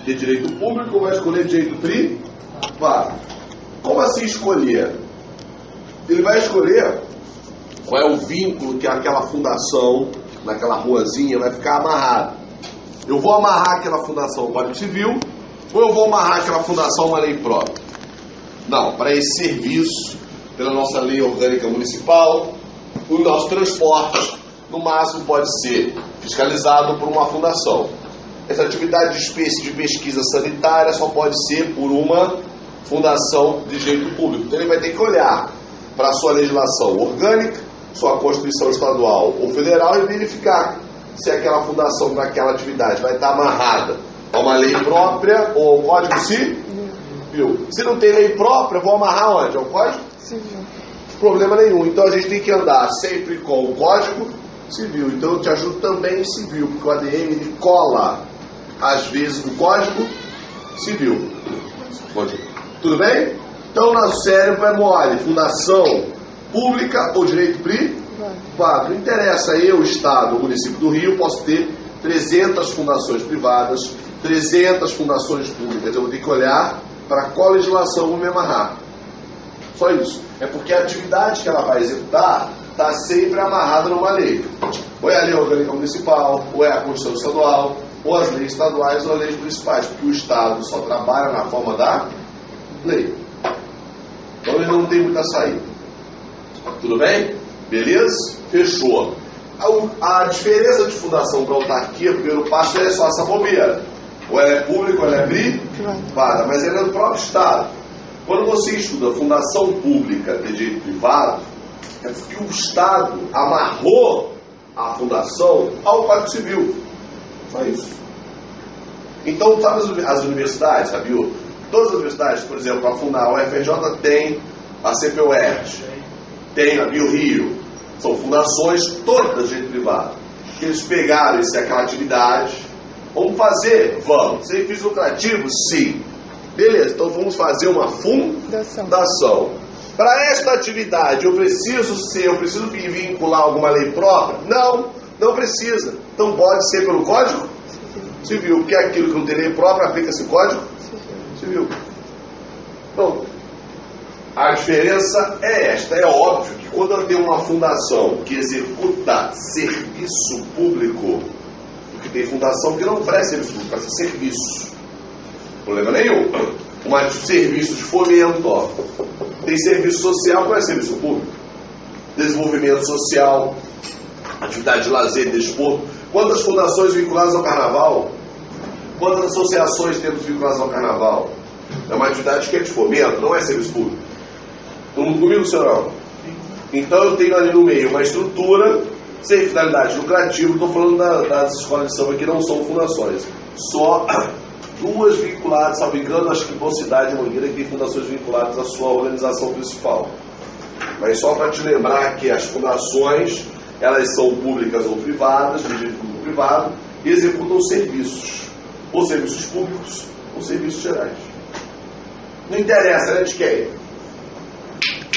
de direito público ou vai escolher direito privado? Como assim escolher? Ele vai escolher qual é o vínculo que aquela fundação, naquela ruazinha, vai ficar amarrada. Eu vou amarrar aquela fundação ao Código Civil ou eu vou amarrar aquela fundação a uma lei própria? Não, para esse serviço, pela nossa lei orgânica municipal, o nosso transporte, no máximo, pode ser fiscalizado por uma fundação. Essa atividade de pesquisa sanitária só pode ser por uma fundação de direito público. Então ele vai ter que olhar para a sua legislação orgânica, sua Constituição estadual ou federal e verificar se aquela fundação para aquela atividade vai estar amarrada a uma lei própria ou ao Código Civil. Se não tem lei própria, vou amarrar onde? Ao Código Civil. Problema nenhum. Então a gente tem que andar sempre com o Código Civil. Então eu te ajudo também em civil, porque o ADM ele cola às vezes no Código Civil. Tudo bem? Então nosso cérebro é mole. Fundação pública ou direito privado. Não interessa eu, Estado, o município do Rio, posso ter 300 fundações privadas, 300 fundações públicas. Eu vou ter que olhar para qual legislação eu vou me amarrar. Só isso. É porque a atividade que ela vai executar está sempre amarrada numa lei. Ou é a lei orgânica municipal, ou é a Constituição estadual, ou as leis estaduais ou as leis municipais, porque o Estado só trabalha na forma da lei. Então ele não tem muita saída. Tudo bem? Beleza? Fechou. A diferença de fundação para autarquia, o primeiro passo é só essa bobeira. Ou ela é pública ou ela é privada, mas ela é do próprio Estado. Quando você estuda fundação pública de direito privado, é porque o Estado amarrou a fundação ao Código Civil. Só isso. Então, sabe as universidades, sabia? Todas as universidades, por exemplo, a FUNAL, a UFRJ tem, a CPUERJ, tem a BioRio, são fundações todas de direito privado. Eles pegaram aquela atividade, vamos fazer? Vamos. Serviço lucrativo? Sim. Beleza, então vamos fazer uma fundação. Para esta atividade, eu preciso me vincular a alguma lei própria? Não, não precisa. Então pode ser pelo Código Civil, porque aquilo que não tem lei própria aplica-se o Código Civil. Então, a diferença é esta. É óbvio que quando eu tenho uma fundação que executa serviço público, porque tem fundação que não presta serviço público, presta serviço. Problema nenhum. Um serviço de fomento, ó. Tem serviço social, qual é serviço público? Desenvolvimento social, atividade de lazer e desporto. Quantas fundações vinculadas ao carnaval? Quantas associações temos vinculadas ao carnaval? É uma atividade que é de fomento, não é serviço público. Todo mundo comigo, senhor? Então eu tenho ali no meio uma estrutura sem finalidade lucrativa. Estou falando das escolas de samba que não são fundações. Só duas vinculadas, salvo engano, acho que Mocidade e Mangueira, que tem fundações vinculadas à sua organização principal. Mas só para te lembrar que as fundações, elas são públicas ou privadas, de direito público ou privado, e executam serviços, ou serviços públicos, ou serviços gerais. Não interessa, ela é de quem?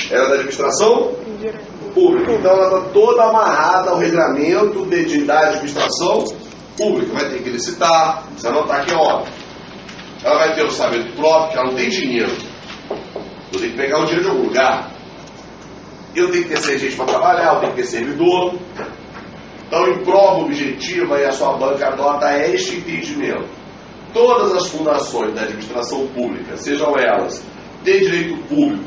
Ela é da administração pública. Então ela está toda amarrada ao regramento da administração pública. Vai ter que licitar, você anotar que é óbvio. Ela vai ter orçamento próprio, que ela não tem dinheiro. Eu tenho que pegar o dinheiro de algum lugar. Eu tenho que ter gente para trabalhar, eu tenho que ter servidor. Então, em prova objetiva, e a sua banca adota este entendimento. Todas as fundações da administração pública, sejam elas de direito público,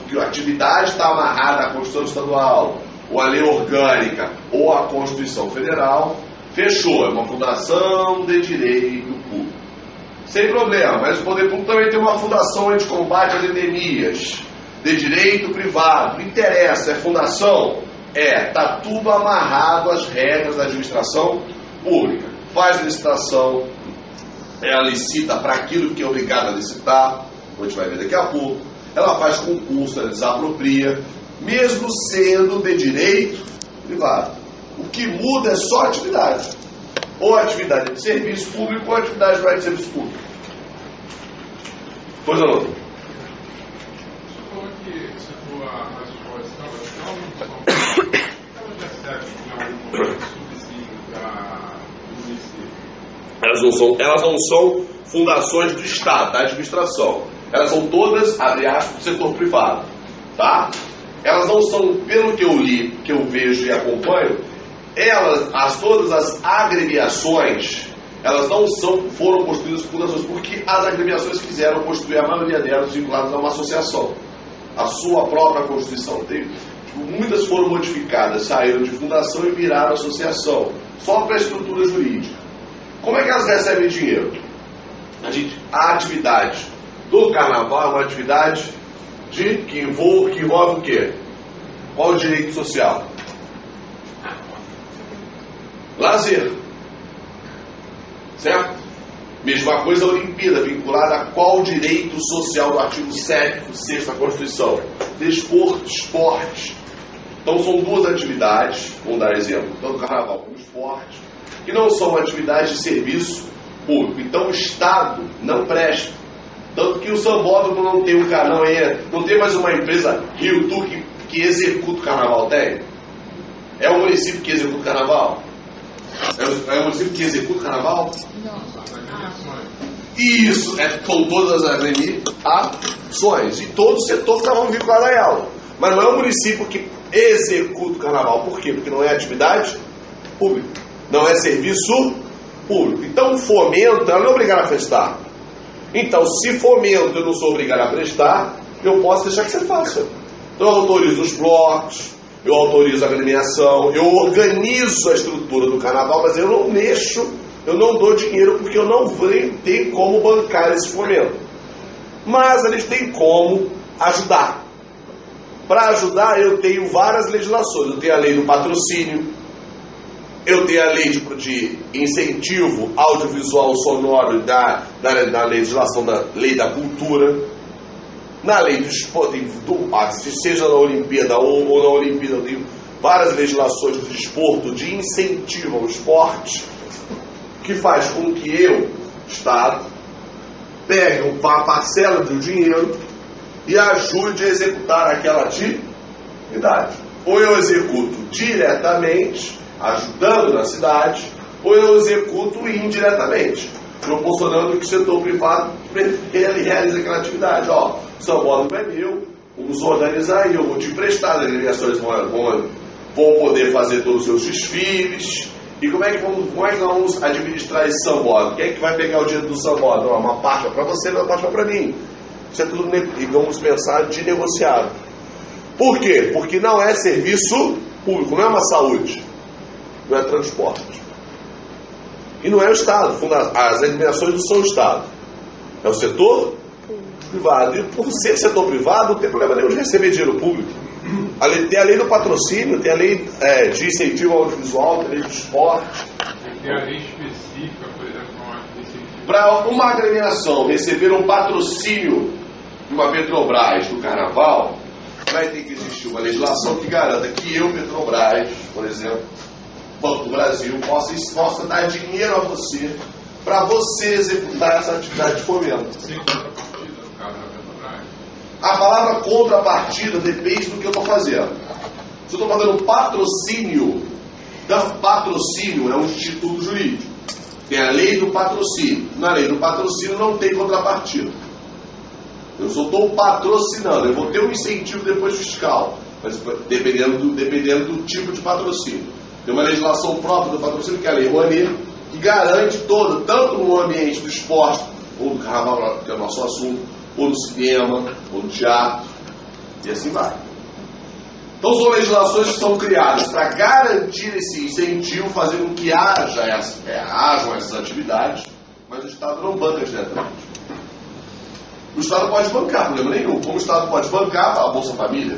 que a atividade está amarrada à Constituição estadual, ou à lei orgânica, ou à Constituição federal, fechou, é uma fundação de direito público. Sem problema, mas o poder público também tem uma fundação de combate às endemias, de direito privado. Não interessa, é fundação? Está tudo amarrado às regras da administração pública. Faz licitação, ela licita para aquilo que é obrigada a licitar, a gente vai ver daqui a pouco. Ela faz concurso, ela desapropria, mesmo sendo de direito privado. O que muda é só a atividade. Ou atividade de serviço público ou atividade de serviço público. Pois não? Você falou que citou as escolas estaduais, ela já serve de algum subsídio para o município? Elas não são fundações do Estado, da administração. Elas são todas, abre aspas, do setor privado. Tá? Elas não são, pelo que eu li, que eu vejo e acompanho, todas as agremiações, elas não foram construídas fundações, porque as agremiações quiseram construir, a maioria delas vinculadas a uma associação. A sua própria constituição. Muitas foram modificadas, saíram de fundação e viraram associação, só para a estrutura jurídica. Como é que elas recebem dinheiro? A atividade do carnaval é uma atividade que envolve o quê? Qual o direito social? Lazer. Certo? Mesma coisa a Olimpíada, vinculada a qual direito social do artigo 7º, 6º da Constituição? Desporto, esporte. Então são duas atividades, vamos dar exemplo, tanto o carnaval como o esporte, que não são atividades de serviço público. Então o Estado não presta. Tanto que o sambódromo não tem um canal, não tem mais uma empresa Rio Tour que executa o carnaval, tem? É o município que executa o carnaval? É o município que executa o carnaval? Não. Isso, são todas as agremiações. E todo o setor que estavam vinculados a ela. Mas não é o município que executa o carnaval. Por quê? Porque não é atividade pública. Não é serviço público. Então o fomento, ela não é obrigada a prestar. Então, se fomento eu não sou obrigado a prestar, eu posso deixar que você faça. Então eu autorizo os blocos, eu autorizo a agremiação, eu organizo a estrutura do carnaval, mas eu não mexo, eu não dou dinheiro, porque eu não tenho como bancar esse fomento. Mas eles têm como ajudar. Para ajudar, eu tenho várias legislações. Eu tenho a lei do patrocínio, eu tenho a lei de incentivo audiovisual sonoro da legislação da lei da cultura. Na lei do esporte, seja na Olimpíada ou na Olimpíada, eu tenho várias legislações do desporto de incentivo ao esporte, que faz com que eu, Estado, pegue uma parcela do dinheiro e ajude a executar aquela atividade. Ou eu executo diretamente, ajudando na cidade, ou eu executo indiretamente, proporcionando que o setor privado realize aquela atividade. Ó, o sambódromo é meu, vamos organizar aí, eu vou te emprestar, as agremiações vão poder fazer todos os seus desfiles. E como é que nós vamos administrar esse sambódromo? Quem é que vai pegar o dinheiro do sambódromo? Uma parte vai para você, uma parte vai para mim. Isso é tudo, e vamos pensar de negociado. Por quê? Porque não é serviço público, não é uma saúde, não é transporte. E não é o Estado. As agremiações não são o Estado. É o setor privado. E por ser setor privado, não tem problema nenhum de receber dinheiro público. Tem a lei do patrocínio, tem a lei de incentivo ao audiovisual, tem a lei do esporte. Tem a lei específica, por exemplo, para uma agremiação receber um patrocínio de uma Petrobras do Carnaval, vai ter que existir uma legislação que garanta que eu, Petrobras, por exemplo, Banco do Brasil, possa dar dinheiro a você para você executar essa atividade de fomento. A palavra contrapartida depende do que eu estou fazendo. Se eu estou fazendo patrocínio, patrocínio é um instituto jurídico. Tem a lei do patrocínio. Na lei do patrocínio não tem contrapartida. Eu só estou patrocinando. Eu vou ter um incentivo depois fiscal, mas dependendo do tipo de patrocínio. Tem uma legislação própria do patrocínio, que é a Lei Rouanet, que garante tanto no ambiente do esporte, ou do carnaval, que é o nosso assunto, ou no cinema, ou no teatro, e assim vai. Então são legislações que são criadas para garantir esse incentivo, fazendo com que hajam essas atividades, mas o Estado não banca diretamente. O Estado pode bancar, problema nenhum. Como o Estado pode bancar a Bolsa Família?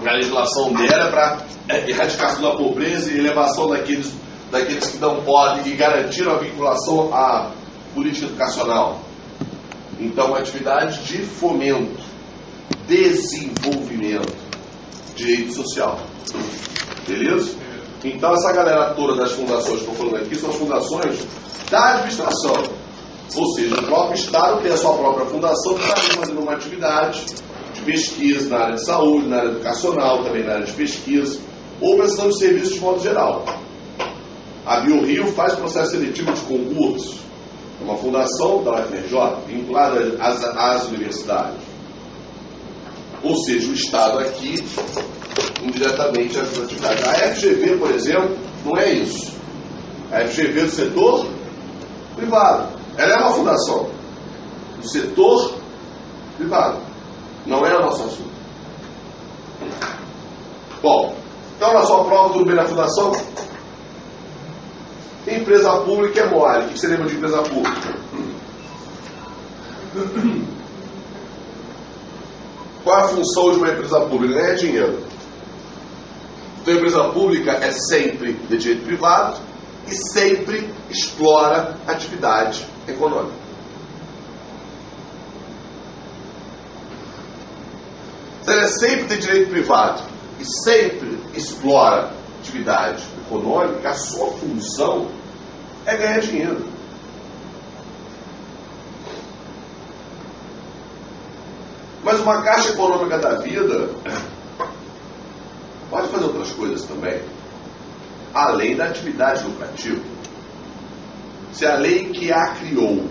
A legislação dela é para erradicação da pobreza e elevação daqueles que não podem, e garantir a vinculação à política educacional. Então, atividade de fomento, desenvolvimento, direito social. Beleza? Então, essa galera toda das fundações que eu estou falando aqui são as fundações da administração. Ou seja, o próprio Estado tem a sua própria fundação que está fazendo uma atividade de pesquisa na área de saúde, na área educacional, também na área de pesquisa, ou prestação de serviços de modo geral. A BioRio faz processo seletivo de concurso. É uma fundação da UFRJ vinculada às universidades. Ou seja, o Estado aqui, indiretamente, às atividades. A FGV, por exemplo, não é isso. A FGV é do setor privado. Ela é uma fundação do setor privado. Não é o nosso assunto. Bom, então na sua prova, tudo bem na fundação? Empresa pública é mole. O que você lembra de empresa pública? Qual é a função de uma empresa pública? Ganhar dinheiro. Então a empresa pública é sempre de direito privado e sempre explora atividade econômica. Se ela é sempre de direito privado e sempre explora atividade econômica, a sua função é ganhar dinheiro. Mas uma Caixa Econômica da Vida pode fazer outras coisas também, além da atividade lucrativa. Se a lei que a criou,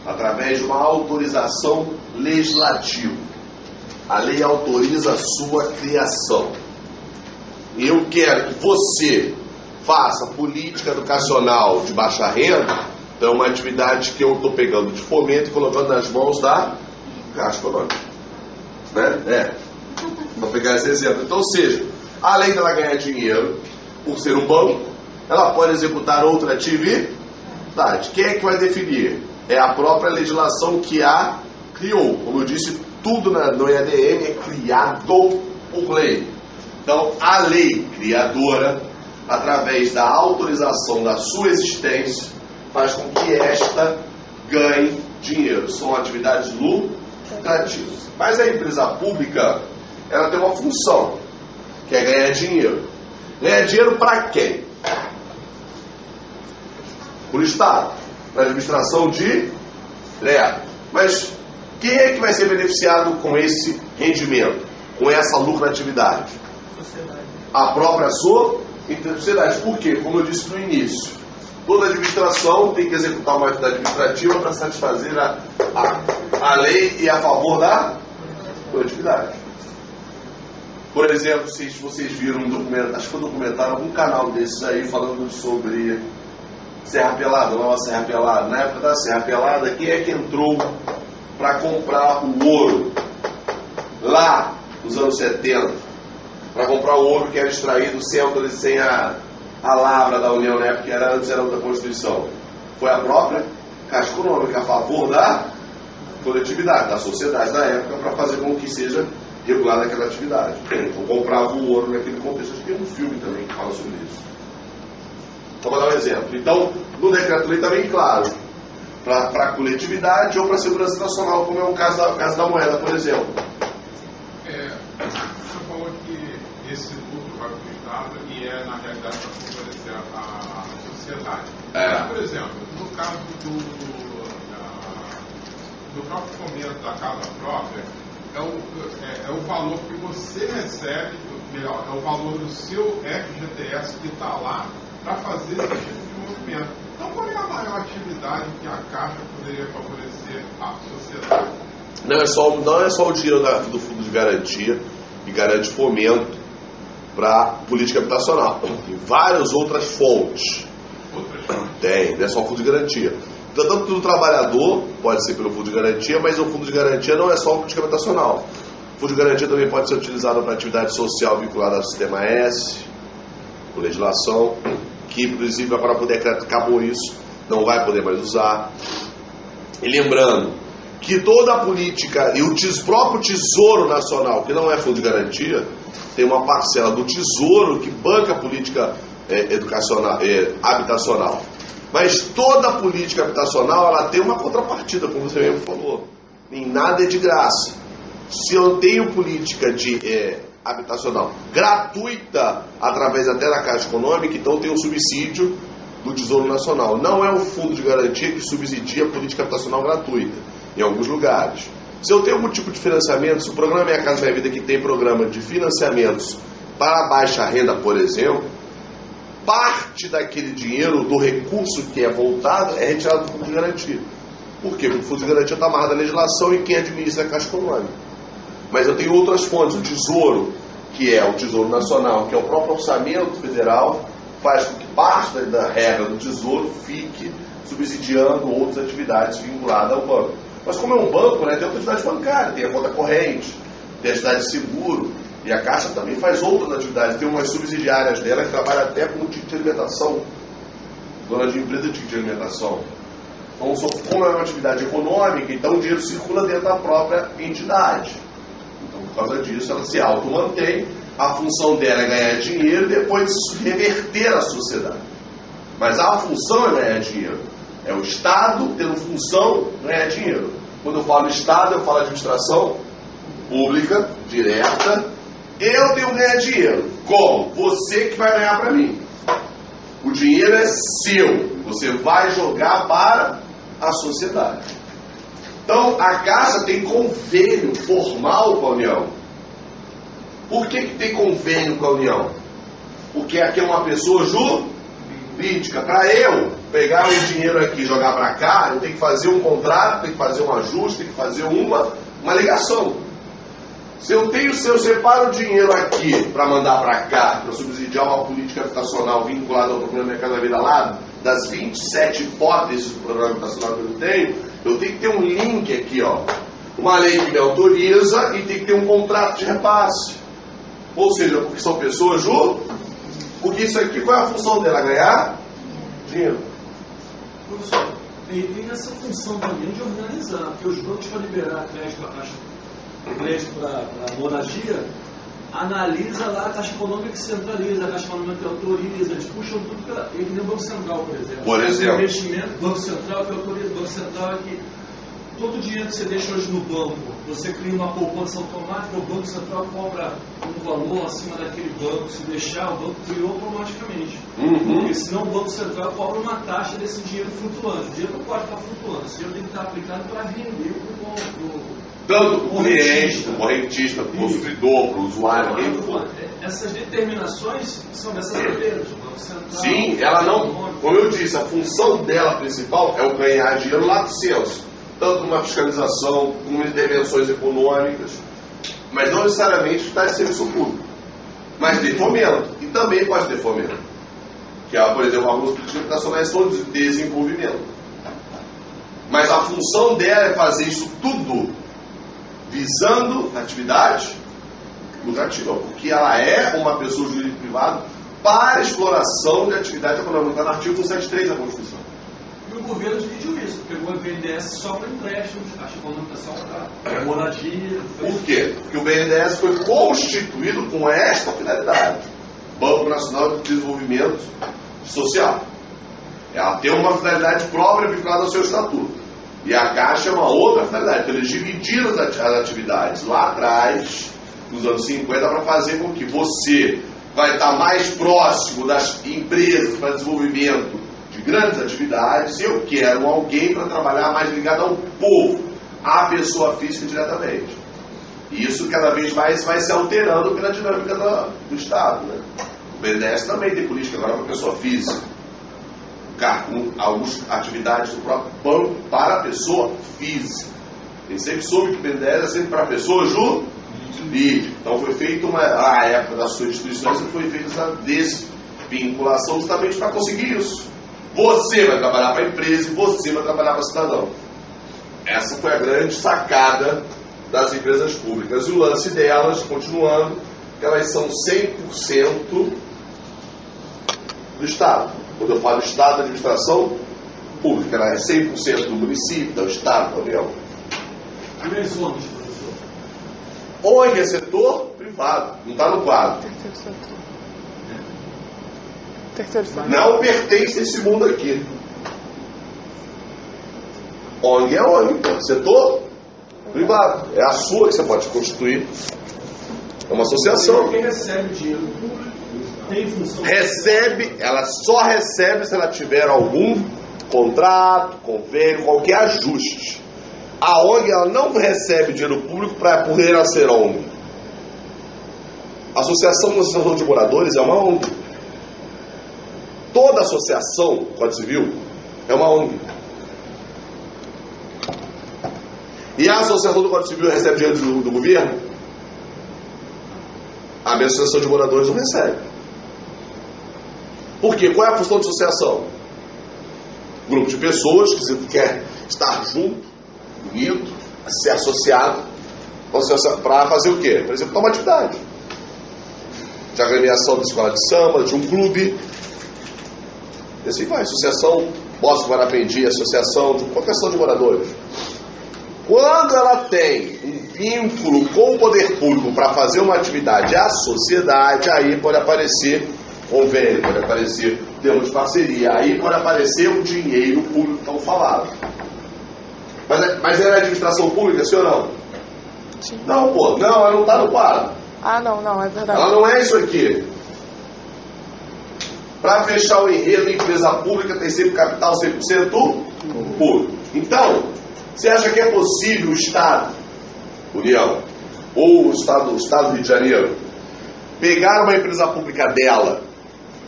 através de uma autorização legislativa, a lei autoriza a sua criação, e eu quero que você faça política educacional de baixa renda, então é uma atividade que eu estou pegando de fomento e colocando nas mãos da Caixa Econômica. Né? Vou pegar esse exemplo. Então, ou seja, além dela ganhar dinheiro por ser um banco, ela pode executar outra atividade. Quem é que vai definir? É a própria legislação que a criou. Como eu disse, tudo no EADM é criado por lei. Então, a lei criadora, através da autorização da sua existência, faz com que esta ganhe dinheiro. São atividades lucrativas. Mas a empresa pública, ela tem uma função, que é ganhar dinheiro. Ganhar dinheiro para quem? Por Estado, na administração direta. Mas quem é que vai ser beneficiado com esse rendimento, com essa lucratividade? A própria sociedade. Por quê? Como eu disse no início, toda administração tem que executar uma atividade administrativa para satisfazer a lei e a favor da coletividade. Por exemplo, se vocês viram um documentário, acho que foi um documentário, algum canal desses aí, falando sobre Serra Pelada, nova Serra Pelada. Na época da Serra Pelada, quem é que entrou para comprar o ouro lá nos anos 70? Para comprar o ouro que era extraído sem a lavra da União, na época que antes era da Constituição. Foi a própria Caixa Econômica, a favor da coletividade, da sociedade da época, para fazer com que seja regulada aquela atividade. Então comprava o ouro naquele contexto. Acho que tem um filme também que fala sobre isso. Então vou dar um exemplo. Então, no decreto-lei está bem claro, para a coletividade ou para a segurança nacional, como é o caso da moeda, por exemplo. Você falou que esse lucro vai para o Estado e na realidade, para favorecer a sociedade. Por exemplo, no caso do próprio fomento da casa própria, é o valor que você recebe, melhor, é o valor do seu FGTS que está lá para fazer esse tipo de movimento. Então, qual é a maior atividade que a Caixa poderia favorecer a sociedade? Não é só o dinheiro do Fundo de Garantia que garante fomento para política habitacional. Tem várias outras fontes. Tem, não é só o Fundo de Garantia. Tanto do trabalhador, pode ser pelo Fundo de Garantia, mas o Fundo de Garantia não é só política habitacional. O Fundo de Garantia também pode ser utilizado para atividade social vinculada ao Sistema S, com legislação, que inclusive para poder acabou isso, não vai poder mais usar. E lembrando que toda a política e o próprio Tesouro Nacional, que não é Fundo de Garantia, tem uma parcela do Tesouro que banca a política habitacional. Mas toda a política habitacional, ela tem uma contrapartida, como você mesmo falou. Nem nada é de graça. Se eu tenho política habitacional gratuita, através até da Caixa Econômica, então tem um subsídio do Tesouro Nacional. Não é o Fundo de Garantia que subsidia a política habitacional gratuita, em alguns lugares. Se eu tenho algum tipo de financiamento, se o programa Minha Casa Minha Vida, que tem programa de financiamentos para baixa renda, por exemplo, parte daquele dinheiro, do recurso que é voltado, é retirado do fundo de garantia. Por quê? Porque o fundo de garantia está amarrado à legislação e quem administra é a Caixa Econômica. Mas eu tenho outras fontes, o Tesouro, que é o Tesouro Nacional, que é o próprio orçamento federal, faz com que parte da regra do Tesouro fique subsidiando outras atividades vinculadas ao banco. Mas como é um banco, né, tem outra atividade bancária, tem a conta corrente, tem a atividade de seguro, e a Caixa também faz outras atividades, tem umas subsidiárias dela que trabalham até com o ticket de alimentação, dona de empresa de ticket de alimentação. Então, como é uma atividade econômica, então o dinheiro circula dentro da própria entidade. Então, por causa disso, ela se auto-mantém, a função dela é ganhar dinheiro e depois reverter a sociedade. Mas a função é ganhar dinheiro. É o Estado tendo função ganhar dinheiro. Quando eu falo Estado, eu falo administração pública, direta. Eu tenho que ganhar dinheiro. Como? Você que vai ganhar para mim. O dinheiro é seu. Você vai jogar para a sociedade. Então, a Caixa tem convênio formal com a União. Por que tem convênio com a União? Porque aqui é uma pessoa jurídica. Para eu pegar o dinheiro aqui e jogar para cá, eu tenho que fazer um contrato, tenho que fazer um ajuste, tenho que fazer uma ligação. Se eu separo o dinheiro aqui para mandar para cá, para subsidiar uma política habitacional vinculada ao programa Minha Casa Vida Lado, das 27 hipóteses do programa habitacional que eu tenho que ter um link aqui, ó. Uma lei que me autoriza e tem que ter um contrato de repasse. Ou seja, porque são pessoas porque isso aqui, qual é a função dela? Ganhar dinheiro. Professor, tem essa função também de organizar, porque os bancos para liberar crédito para a moradia, analisa lá a Caixa Econômica que centraliza, a Caixa Econômica que autoriza, eles puxam tudo para ele, nem o Banco Central, por exemplo. Por exemplo. Investimento, Banco Central que autoriza, o Banco Central é que todo o dinheiro que você deixa hoje no banco, você cria uma poupança automática, o Banco Central cobra um valor acima daquele banco, se deixar, o banco criou automaticamente. Porque senão o Banco Central cobra uma taxa desse dinheiro flutuante. O dinheiro não pode estar flutuando, esse dinheiro tem que estar aplicado para render tanto para o cliente, para o correntista, para o consumidor, para o usuário. Essas determinações são dessas bandeiras. Sim, ela não. Como eu disse, a função dela principal é o ganhar dinheiro lá do senso. Tanto numa fiscalização, como em intervenções econômicas, mas não necessariamente está em serviço público. Mas tem fomento. E também pode ter fomento. Que é, por exemplo, alguns políticos habitacionais são de desenvolvimento. Mas a função dela é fazer isso tudo visando atividade lucrativa, porque ela é uma pessoa jurídica privada para exploração de atividade econômica. Está no artigo 173 da Constituição. E o governo dividiu isso, pegou o BNDES só para empréstimos, a Caixa Econômica só para moradia. Por quê? Porque o BNDES foi constituído com esta finalidade: Banco Nacional de Desenvolvimento Social. Ela tem uma finalidade própria vinculada ao seu estatuto. E a Caixa é uma outra finalidade. Então, eles dividiram as atividades lá atrás, nos anos 50, para fazer com que você vai estar mais próximo das empresas para desenvolvimento de grandes atividades. Eu quero alguém para trabalhar mais ligado ao povo, à pessoa física diretamente. E isso cada vez mais vai se alterando pela dinâmica do Estado. Né? O BNDES também tem política agora para a pessoa física. Com algumas atividades do próprio banco para a pessoa física. Ele sempre soube que o BNDES é sempre para a pessoa jurídica. Então foi feita na época da sua instituição, foi feita essa desvinculação justamente para conseguir isso. Você vai trabalhar para a empresa e você vai trabalhar para o cidadão. Essa foi a grande sacada das empresas públicas. E o lance delas, continuando, que elas são 100% do Estado. Quando eu falo Estado, administração pública, ela é 100% do município, do Estado, da União. E as ONGs, professor? ONG é setor privado, não está no quadro. Terceiro setor. Não pertence a esse mundo aqui. ONG é ONG, setor privado. É a sua que você pode constituir. É uma associação. Quem recebe dinheiro público tem função. Recebe, ela só recebe se ela tiver algum contrato, convênio, qualquer ajuste. A ONG ela não recebe dinheiro público por ela ser ONG. A Associação de Moradores é uma ONG. toda associação do Código Civil é uma ONG. E a associação do Código Civil recebe dinheiro do governo? A minha associação de moradores não recebe. Por quê? Qual é a função de associação? Grupo de pessoas que quer estar junto, unido, ser associado, para fazer o quê? Por exemplo, uma atividade de agremiação de escola de samba, de um clube, e assim vai. Associação Bosque Guarapendi, associação de qualquer ação de moradores. Quando ela tem um vínculo com o poder público para fazer uma atividade à sociedade, aí pode aparecer convênio, pode aparecer termos de parceria, aí pode aparecer o dinheiro público tão falado. Mas ela é administração pública, sim ou não? Sim. Não, pô, não, ela não está no quadro. Ah, não, é verdade. Ela não é isso aqui. Para fechar o enredo, empresa pública tem sempre capital 100% público. Então, você acha que é possível o Estado, União, ou o Estado do Rio de Janeiro, pegar uma empresa pública dela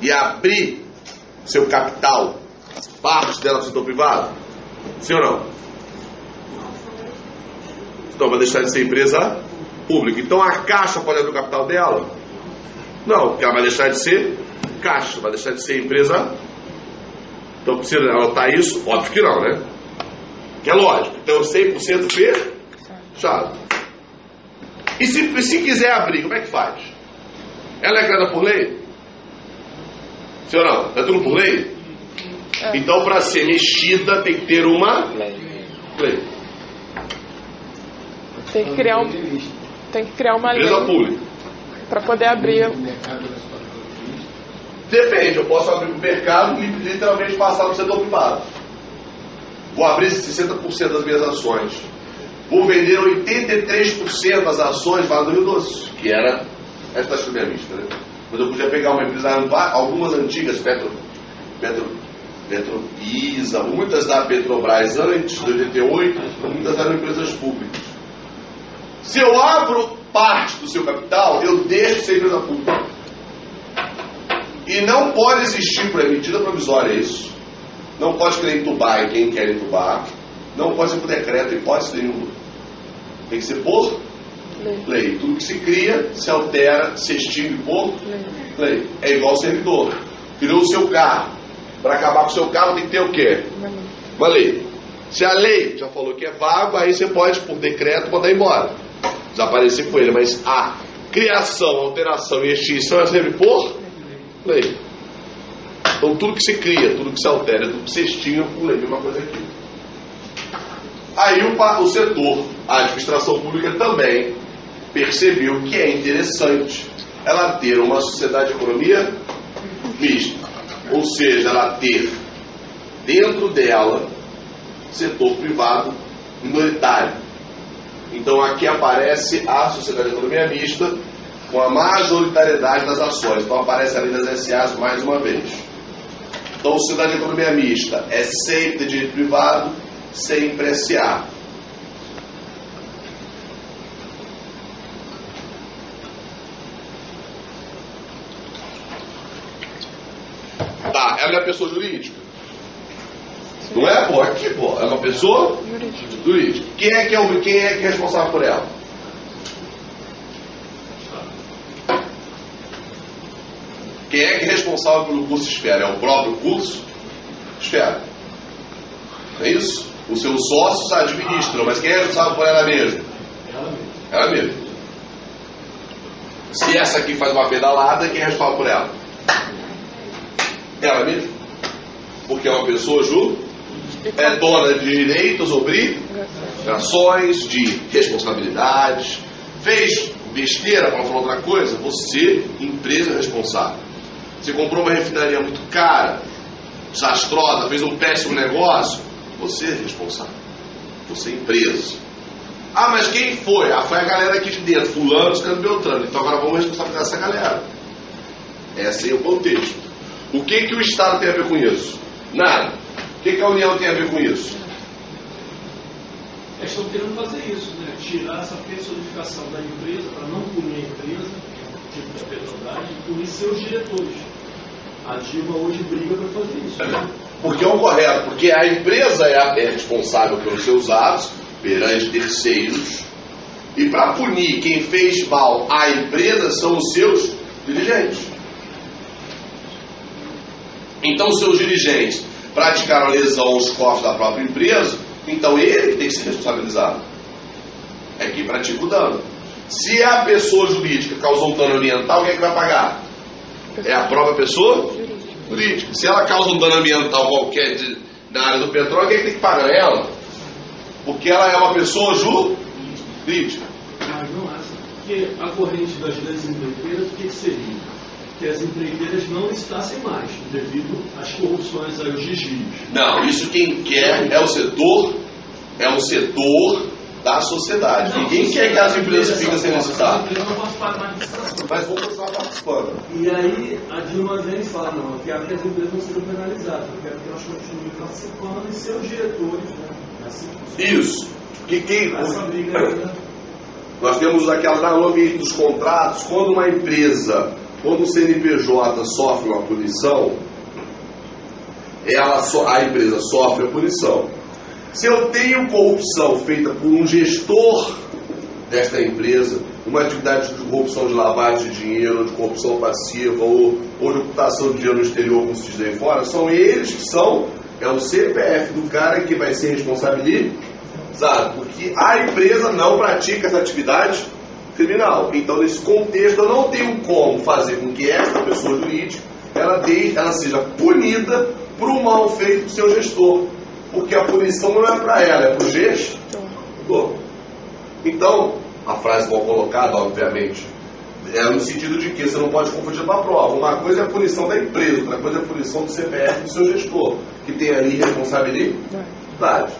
e abrir seu capital, parte dela para o setor privado? Sim ou não? Então vai deixar de ser empresa pública. Então a Caixa pode abrir o capital dela? Não, porque ela vai deixar de ser Caixa, vai deixar de ser empresa. Então precisa anotar isso? Óbvio que não, né? Que é lógico. Então 100% fechado. E se quiser abrir, como é que faz? Ela é criada por lei? Sim ou não? É tudo por lei? É. Então para ser mexida tem que ter uma lei. Tem que criar uma lei Empresa pública. para poder abrir. Depende, eu posso abrir para o mercado e literalmente passar para o setor privado. Vou abrir 60% das minhas ações. Vou vender 83% das ações lá do Rio Doce, que era essa taxa minha vista, né? Mas eu podia pegar uma empresa, algumas antigas, Petrobisa, muitas da Petrobras antes de 88, muitas eram empresas públicas. Se eu abro parte do seu capital, eu deixo de ser empresa pública. E não pode existir, por medida provisória, isso. Não pode querer entubar em quem quer entubar. Não pode ser por decreto, hipótese nenhuma. Tem que ser por lei. Tudo que se cria, se altera, se extingue por lei. É igual ao servidor. Criou o seu carro. Para acabar com o seu carro tem que ter o quê? Uma lei. Se a lei já falou que é vago, aí você pode, por decreto, mandar embora. Desaparecer com ele. Mas a criação, alteração e extinção é sempre por lei. Então tudo que se cria, tudo que se altera, tudo que se extingue por lei. Mesma coisa aqui. Aí o setor, a administração pública também percebeu que é interessante ela ter uma sociedade de economia mista. Ou seja, ela ter dentro dela setor privado minoritário. Então aqui aparece a sociedade de economia mista com a majoritariedade das ações. Então aparece a lei das SAs mais uma vez. Então a sociedade de economia mista é sempre de direito privado, sempre SA. Tá, ela é pessoa jurídica? Não é, pô? Aqui, pô. É uma pessoa jurídica. Quem é que é responsável por ela? Quem é que é responsável pelo curso Esfera? É o próprio curso Esfera. Não é isso? Os seus sócios administram, mas quem é responsável por ela mesma? Ela mesma. Se essa aqui faz uma pedalada, quem é responsável por ela? Ela mesma. Porque é uma pessoa é dona de direitos, obrigações, de responsabilidades. Fez besteira para falar outra coisa? Você, empresa, é responsável. Você comprou uma refinaria muito cara, desastrosa, fez um péssimo negócio, você é responsável. Você é empresa. Ah, mas quem foi? Ah, foi a galera aqui de dentro, fulano, ciclano, beltrano. Então agora vamos responsabilizar essa galera. Esse é o contexto. O que o Estado tem a ver com isso? Nada. O que a União tem a ver com isso? Eles estão querendo fazer isso, né? Tirar essa personificação da empresa para não punir a empresa, tipo da Petrobras, e punir seus diretores. A Dilma hoje briga para fazer isso. Né? Porque é o correto, porque a empresa é responsável pelos seus atos perante terceiros, e para punir quem fez mal à empresa são os seus dirigentes. Então, os seus dirigentes praticaram lesão aos cofres da própria empresa, então ele que tem que ser responsabilizado. É quem pratica o dano. Se a pessoa jurídica causou um dano ambiental, quem é que vai pagar? É a própria pessoa jurídica. Se ela causa um dano ambiental qualquer na área do petróleo, quem é que tem que pagar? Ela. Porque ela é uma pessoa jurídica. Mas não acha. Porque a corrente das leis empreiteiras, o que seria? Que as empreiteiras não licitassem mais, devido às corrupções, aos desvios. Não, isso quem quer é o setor da sociedade. Não, Ninguém quer que as empresas fiquem sem licitar. As empresas não participam da administração. Mas vão continuar participando. E aí a Dilma vem e fala, não, eu quero que as empresas não sejam penalizadas, eu quero que elas continuem participando e seus diretores, né? Assim, Isso. essa briga ainda. Nós temos aquela no ambiente dos contratos, quando o CNPJ sofre uma punição, a empresa sofre a punição. Se eu tenho corrupção feita por um gestor desta empresa, uma atividade de corrupção de lavagem de dinheiro, de corrupção passiva ou de ocultação de dinheiro no exterior, como se diz aí fora, são eles que é o CPF do cara que vai ser responsabilizado, porque a empresa não pratica essa atividade criminal. Então, nesse contexto, eu não tenho como fazer com que essa pessoa jurídica ela seja punida por um mal feito do seu gestor, porque a punição não é para ela, é para o gestor. Então, a frase mal colocada, obviamente, é no sentido de que você não pode confundir com a prova. Uma coisa é a punição da empresa, outra coisa é a punição do CPF do seu gestor, que tem ali responsabilidade.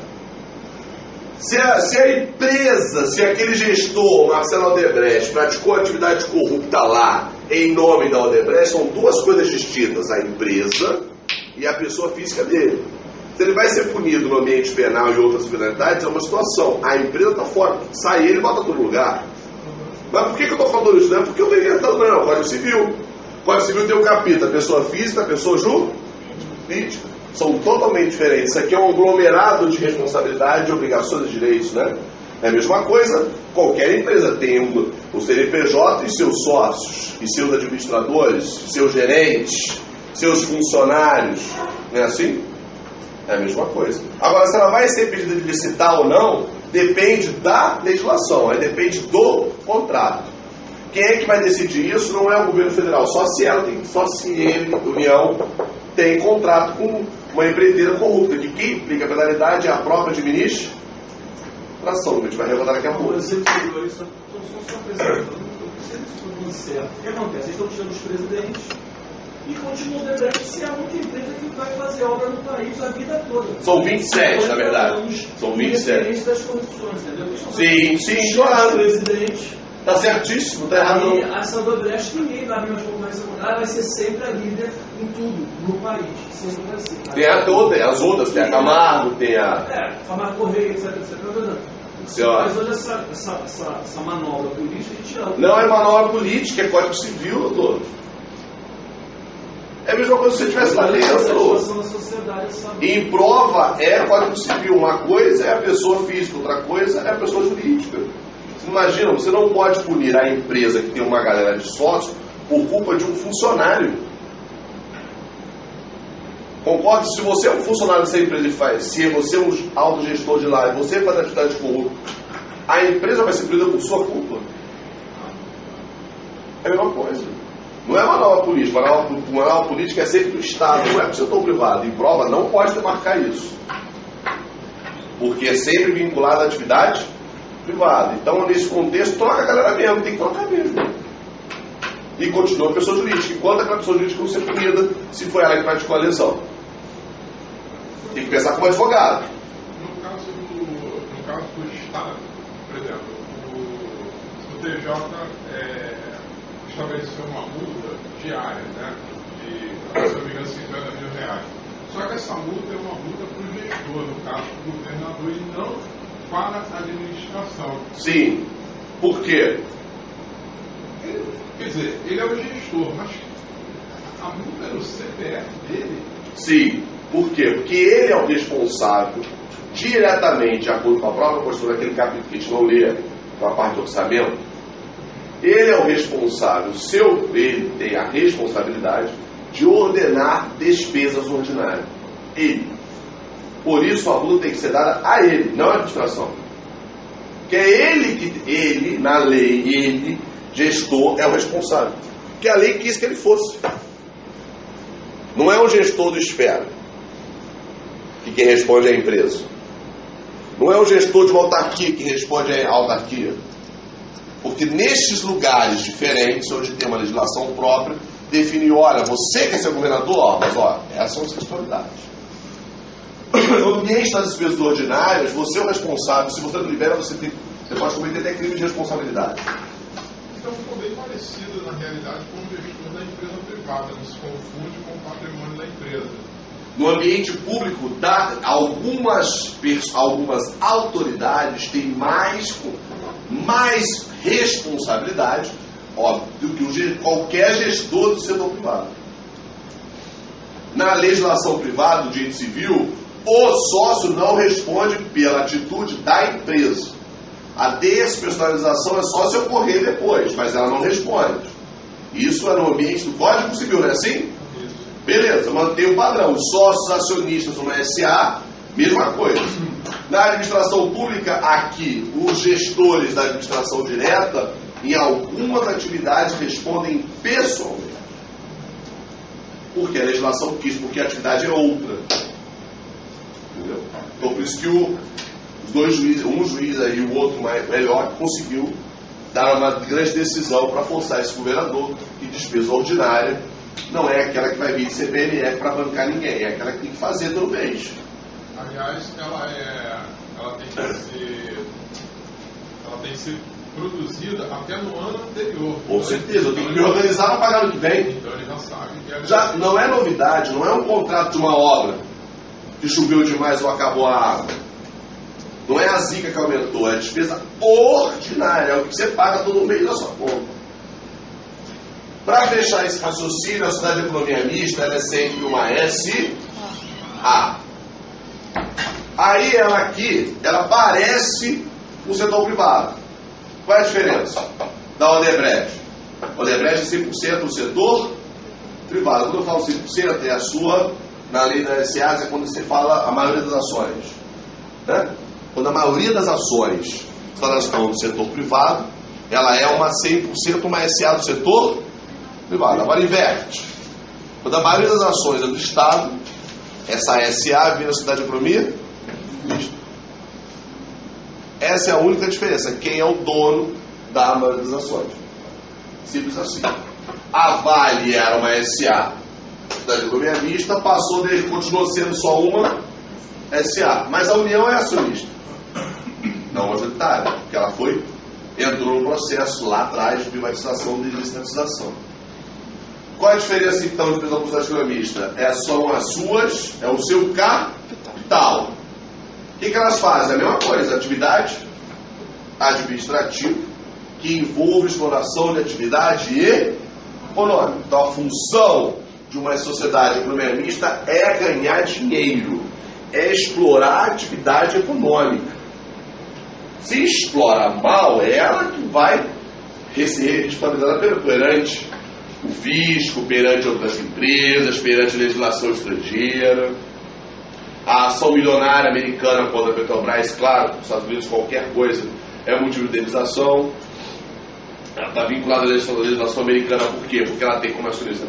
Se a empresa, se aquele gestor, Marcelo Odebrecht, praticou atividade corrupta lá, em nome da Odebrecht, são duas coisas distintas, a empresa e a pessoa física dele. Se ele vai ser punido no ambiente penal e outras penalidades, é uma situação. A empresa está fora, sai ele e bota todo lugar. Mas por que eu estou falando isso? Não é porque eu estou inventando, não. Código Civil. O Código Civil tem o capítulo, a pessoa física, a pessoa jurídica. São totalmente diferentes. Isso aqui é um aglomerado de responsabilidade, de obrigações e direitos, né? É a mesma coisa, qualquer empresa tem o CNPJ e seus sócios, e seus administradores, seus gerentes, seus funcionários. Não é assim? É a mesma coisa. Agora, se ela vai ser pedida de licitar ou não, depende da legislação, aí depende do contrato. Quem é que vai decidir isso não é o governo federal, só se ele, União, tem contrato com uma empreiteira corrupta, que quem implica a penalidade é a própria administração, que a gente vai revogar daqui a pouco. Por exemplo, isso só apresentando, eu percebo isso tudo certo. O que acontece? Eles estão tirando os presidentes e continuam devendo ser a única empresa que vai fazer obra no país a vida toda. São 27, na verdade. São 27. Das corrupções, entendeu? Sim, claro. Presidente. Está certíssimo, está errado. E a Sandra Odebrecht, ninguém vai abrir uma conversa com ela, vai ser sempre a líder em tudo, no país. Sempre vai ser. Tem as outras, tem a Camargo, tem a... Camargo Correia, etc. Mas olha essa manobra política, a gente tira. Não é manobra política, é Código Civil, doutor. É a mesma coisa se você estivesse lá dentro. Em prova é Código Civil. Uma coisa é a pessoa física, outra coisa é a pessoa jurídica. Imagina, você não pode punir a empresa que tem uma galera de sócios por culpa de um funcionário. Concorda? Se você é um funcionário dessa empresa e faz, se você é um autogestor de lá e você faz atividade corrupta, a empresa vai ser punida por sua culpa. É a mesma coisa. Não é uma nova política. Uma nova política é sempre do Estado, não é para o setor privado. Em prova não pode demarcar isso. Porque é sempre vinculado à atividade privada. Então, nesse contexto, troca a galera mesmo, tem que trocar mesmo. E continua a pessoa jurídica. Enquanto aquela pessoa jurídica não ser punida, se foi ela que praticou a lesão. Tem que pensar como advogado. No caso do Estado, por exemplo, o TJ estabeleceu uma multa diária, né? De, se não me engano, 50 mil reais. Só que essa multa é uma multa para o gestor, no caso do governador, e não para a administração. Sim. Por quê? Quer dizer, ele é o gestor, mas a número CPF dele? Sim. Por quê? Porque ele é o responsável diretamente, de acordo com a própria postura daquele capítulo que a gente não lê, com a parte do orçamento. Ele é o responsável, ele tem a responsabilidade de ordenar despesas ordinárias. Ele. Por isso, a multa tem que ser dada a ele, não à administração. Porque é ele, na lei, ele, gestor, é o responsável. Porque a lei quis que ele fosse. Não é o gestor do esfera, que quem responde é a empresa. Não é o gestor de uma autarquia que responde à autarquia. Porque nestes lugares diferentes, onde tem uma legislação própria, definiu, olha, você quer ser governador, mas essas são as responsabilidades. No ambiente das despesas ordinárias, você é o responsável. Se você não libera, você pode cometer até crime de responsabilidade. Então ficou bem parecido, na realidade, com o gestor da empresa privada. Não se confunde com o patrimônio da empresa. No ambiente público, algumas autoridades têm mais responsabilidade, óbvio, do que qualquer gestor do setor privado. Na legislação privada, do direito civil, o sócio não responde pela atitude da empresa. A despersonalização é só se ocorrer depois, mas ela não responde. Isso é no ambiente do Código Civil, não é assim? Beleza, mantém o padrão. Os sócios acionistas numa SA, mesma coisa. Na administração pública, aqui, os gestores da administração direta, em algumas atividades, respondem pessoalmente. Porque a legislação quis, porque a atividade é outra. Entendeu? Então, por isso que os dois juízes, um juiz aí e o outro melhor, conseguiu dar uma grande decisão para forçar esse governador que despesa ordinária não é aquela que vai vir de CPMF para bancar ninguém, é aquela que tem que fazer todo mês. Aliás, ela tem que ser produzida até no ano anterior. Com certeza, eu tenho que me organizar para pagar no que vem. Então ele já sabe que já não é novidade, não é um contrato de uma obra que choveu demais ou acabou a água. Não é a zica que aumentou, é a despesa ordinária, é o que você paga todo mês na sua conta. Para fechar esse raciocínio, a Sociedade de Economia Mista ela é sempre uma SA. Aí ela aqui, ela parece o setor privado. Qual é a diferença da Odebrecht? Odebrecht é 100% o setor privado. Quando eu falo 100%, é a sua, na lei da SA, é quando você fala a maioria das ações. Né? Quando a maioria das ações estão no setor privado, ela é uma 100% uma SA do setor privado. Agora inverte. Quando a maioria das ações é do Estado, essa SA vira a Sociedade de Economia Mista. Essa é a única diferença. Quem é o dono da maioria das ações. Simples assim. A Vale era uma SA da Economia Mista, continuou sendo só uma SA. Mas a União é acionista. Não majoritária. Porque ela entrou no processo lá atrás de privatização e de estatização. Qual a diferença então de empresa da Economia Mista? São as suas, é o seu capital. O que elas fazem? A mesma coisa, atividade administrativa que envolve exploração de atividade econômica. Então a função de uma sociedade de economia mista é ganhar dinheiro, é explorar a atividade econômica. Se explora mal, é ela que vai ser responsabilizada perante o fisco, perante outras empresas, perante a legislação estrangeira. A ação milionária americana contra a Petrobras, claro, nos Estados Unidos qualquer coisa é motivo de indenização. Ela está vinculada à legislação americana por quê? Porque ela tem como acionista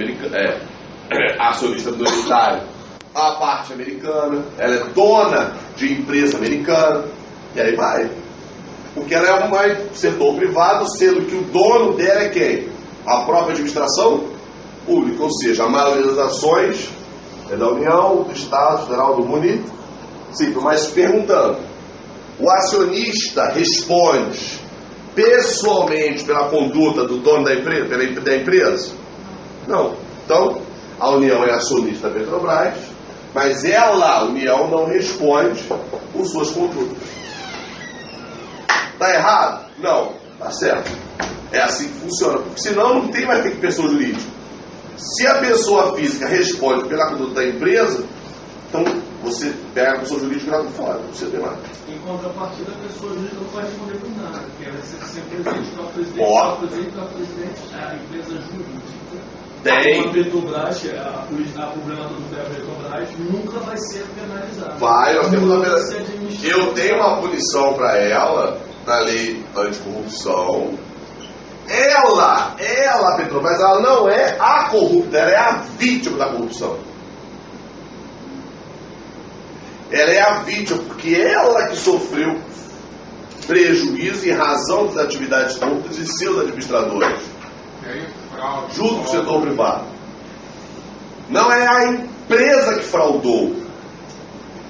acionista minoritário a parte americana, ela é dona de empresa americana, e aí vai. Porque ela é um setor privado, sendo que o dono dela é quem? A própria administração pública, ou seja, a maioria das ações é da União, do Estado, Federal, do município. Sim, mas perguntando, o acionista responde pessoalmente pela conduta do dono da empresa? Não. Então, a União é acionista da Petrobras, mas ela, a União, não responde por suas condutas. Está errado? Não. Está certo. É assim que funciona. Porque senão não tem mais que ter pessoa jurídica. Se a pessoa física responde pela conduta da empresa, então você pega a pessoa jurídica e joga fora, não precisa ter nada. Em contrapartida, a pessoa jurídica não vai responder por nada, porque ela vai ser presidente, que é o presidente, a empresa jurídica. Tem. A Petrobras, a problema do Petrobras nunca vai ser penalizada. Vai, nós temos eu tenho uma punição para ela na lei anticorrupção. Ela, Petrobras, ela não é a corrupta, ela é a vítima da corrupção. Ela é a vítima, porque ela que sofreu prejuízo em razão das atividades corruptas de seus administradores. Junto com o setor privado. Não é a empresa que fraudou.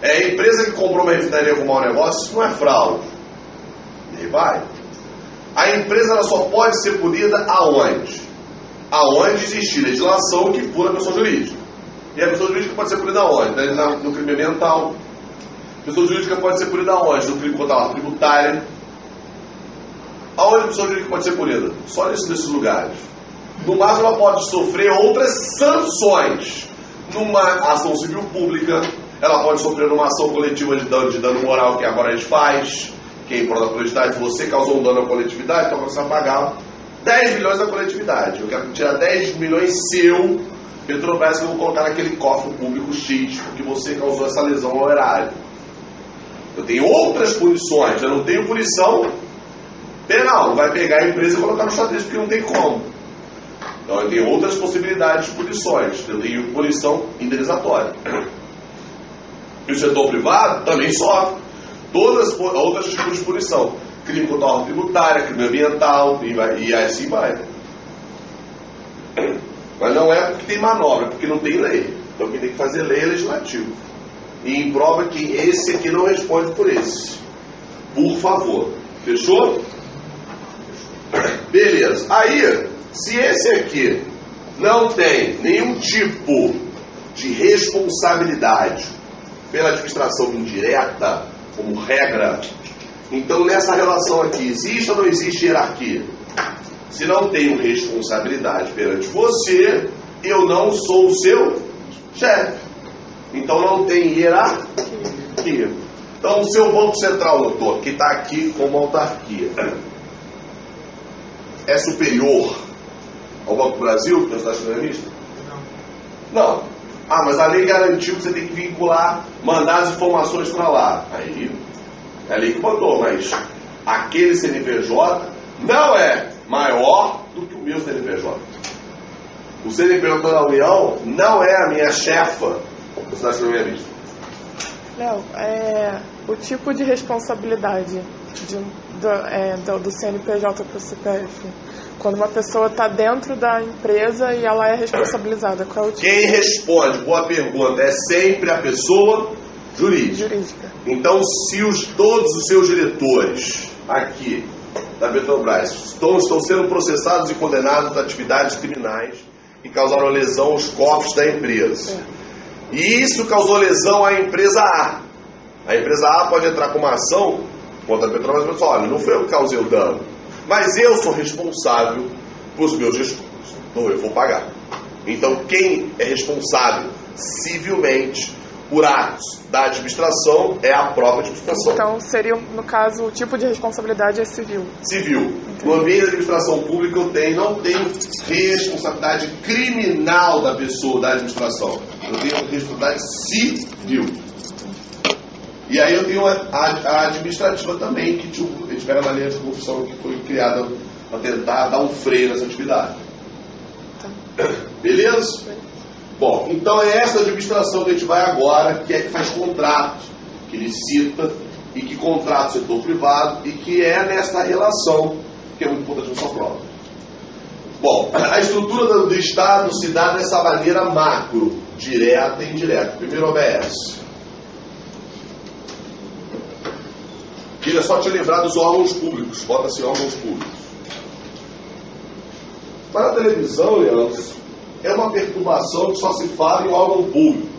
É a empresa que comprou uma refinaria com mau negócio, isso não é fraude. E aí vai. A empresa ela só pode ser punida aonde? Aonde existir legislação que puna a pessoa jurídica. E a pessoa jurídica pode ser punida aonde? No crime ambiental. A pessoa jurídica pode ser punida aonde? No crime contra a tributária. Aonde a pessoa jurídica pode ser punida? Só nesses lugares. No máximo ela pode sofrer outras sanções. Numa ação civil pública, ela pode sofrer numa ação coletiva de dano moral, que agora a gente faz. Quem prova a coletividade, você causou um dano à coletividade, então você vai pagar 10 milhões da coletividade. Eu quero tirar 10 milhões seu, Petrobras, que eu vou colocar naquele cofre público X, porque você causou essa lesão ao erário. Eu tenho outras punições, eu não tenho punição penal. Não vai pegar a empresa e colocar no xadrez, porque não tem como. Então eu tenho outras possibilidades de punições. Eu tenho punição indenizatória. E o setor privado também sofre todas as outras tipos de punição. Crime contra a ordem tributária, crime ambiental, e assim vai. Mas não é porque tem manobra, é porque não tem lei. Então quem tem que fazer lei é legislativo. E prova que esse aqui não responde por esse. Por favor. Fechou? Beleza. Aí, se esse aqui não tem nenhum tipo de responsabilidade pela administração indireta, como regra, então nessa relação aqui, existe ou não existe hierarquia? Se não tenho responsabilidade perante você, eu não sou o seu chefe. Então não tem hierarquia. Então o seu Banco Central, doutor, que está aqui como autarquia, é superior ao Banco do Brasil, que é o Estado Soberanista? Não. Ah, mas a lei garantiu que você tem que vincular, mandar as informações para lá. Aí, é a lei que mandou, mas aquele CNPJ não é maior do que o meu CNPJ. O CNPJ da União não é a minha chefa do Estado Soberanista. Não, o tipo de responsabilidade do CNPJ para o CPF. Quando uma pessoa está dentro da empresa e ela é responsabilizada, qual é o tipo? Quem responde, boa pergunta, é sempre a pessoa jurídica. Então, se todos os seus diretores aqui da Petrobras estão sendo processados e condenados por atividades criminais que causaram lesão aos cofres da empresa. E isso causou lesão à empresa A. A empresa A pode entrar com uma ação contra a Petrobras e falar, olha, não foi eu que causei o dano, mas eu sou responsável pelos meus gestores, então eu vou pagar. Então quem é responsável civilmente por atos da administração é a própria administração. Então seria, no caso, o tipo de responsabilidade é civil. Civil. Entendi. No ambiente da administração pública não tenho responsabilidade criminal da pessoa, da administração. Eu tenho responsabilidade civil. E aí eu tenho a administrativa também, que a gente pega na linha de corrupção que foi criada para tentar dar um freio nessa atividade. Tá. Beleza? Bom, então é essa administração que a gente vai agora, que é que faz contrato, que licita e que contrata o setor privado e que é nessa relação que é muito importante na sua prova. Bom, a estrutura do Estado se dá dessa maneira macro, direta e indireta. Primeiro OBS. Queria só te lembrar dos órgãos públicos. Bota-se órgãos públicos. Para a televisão, Leandro, é uma perturbação que só se fala em órgão público.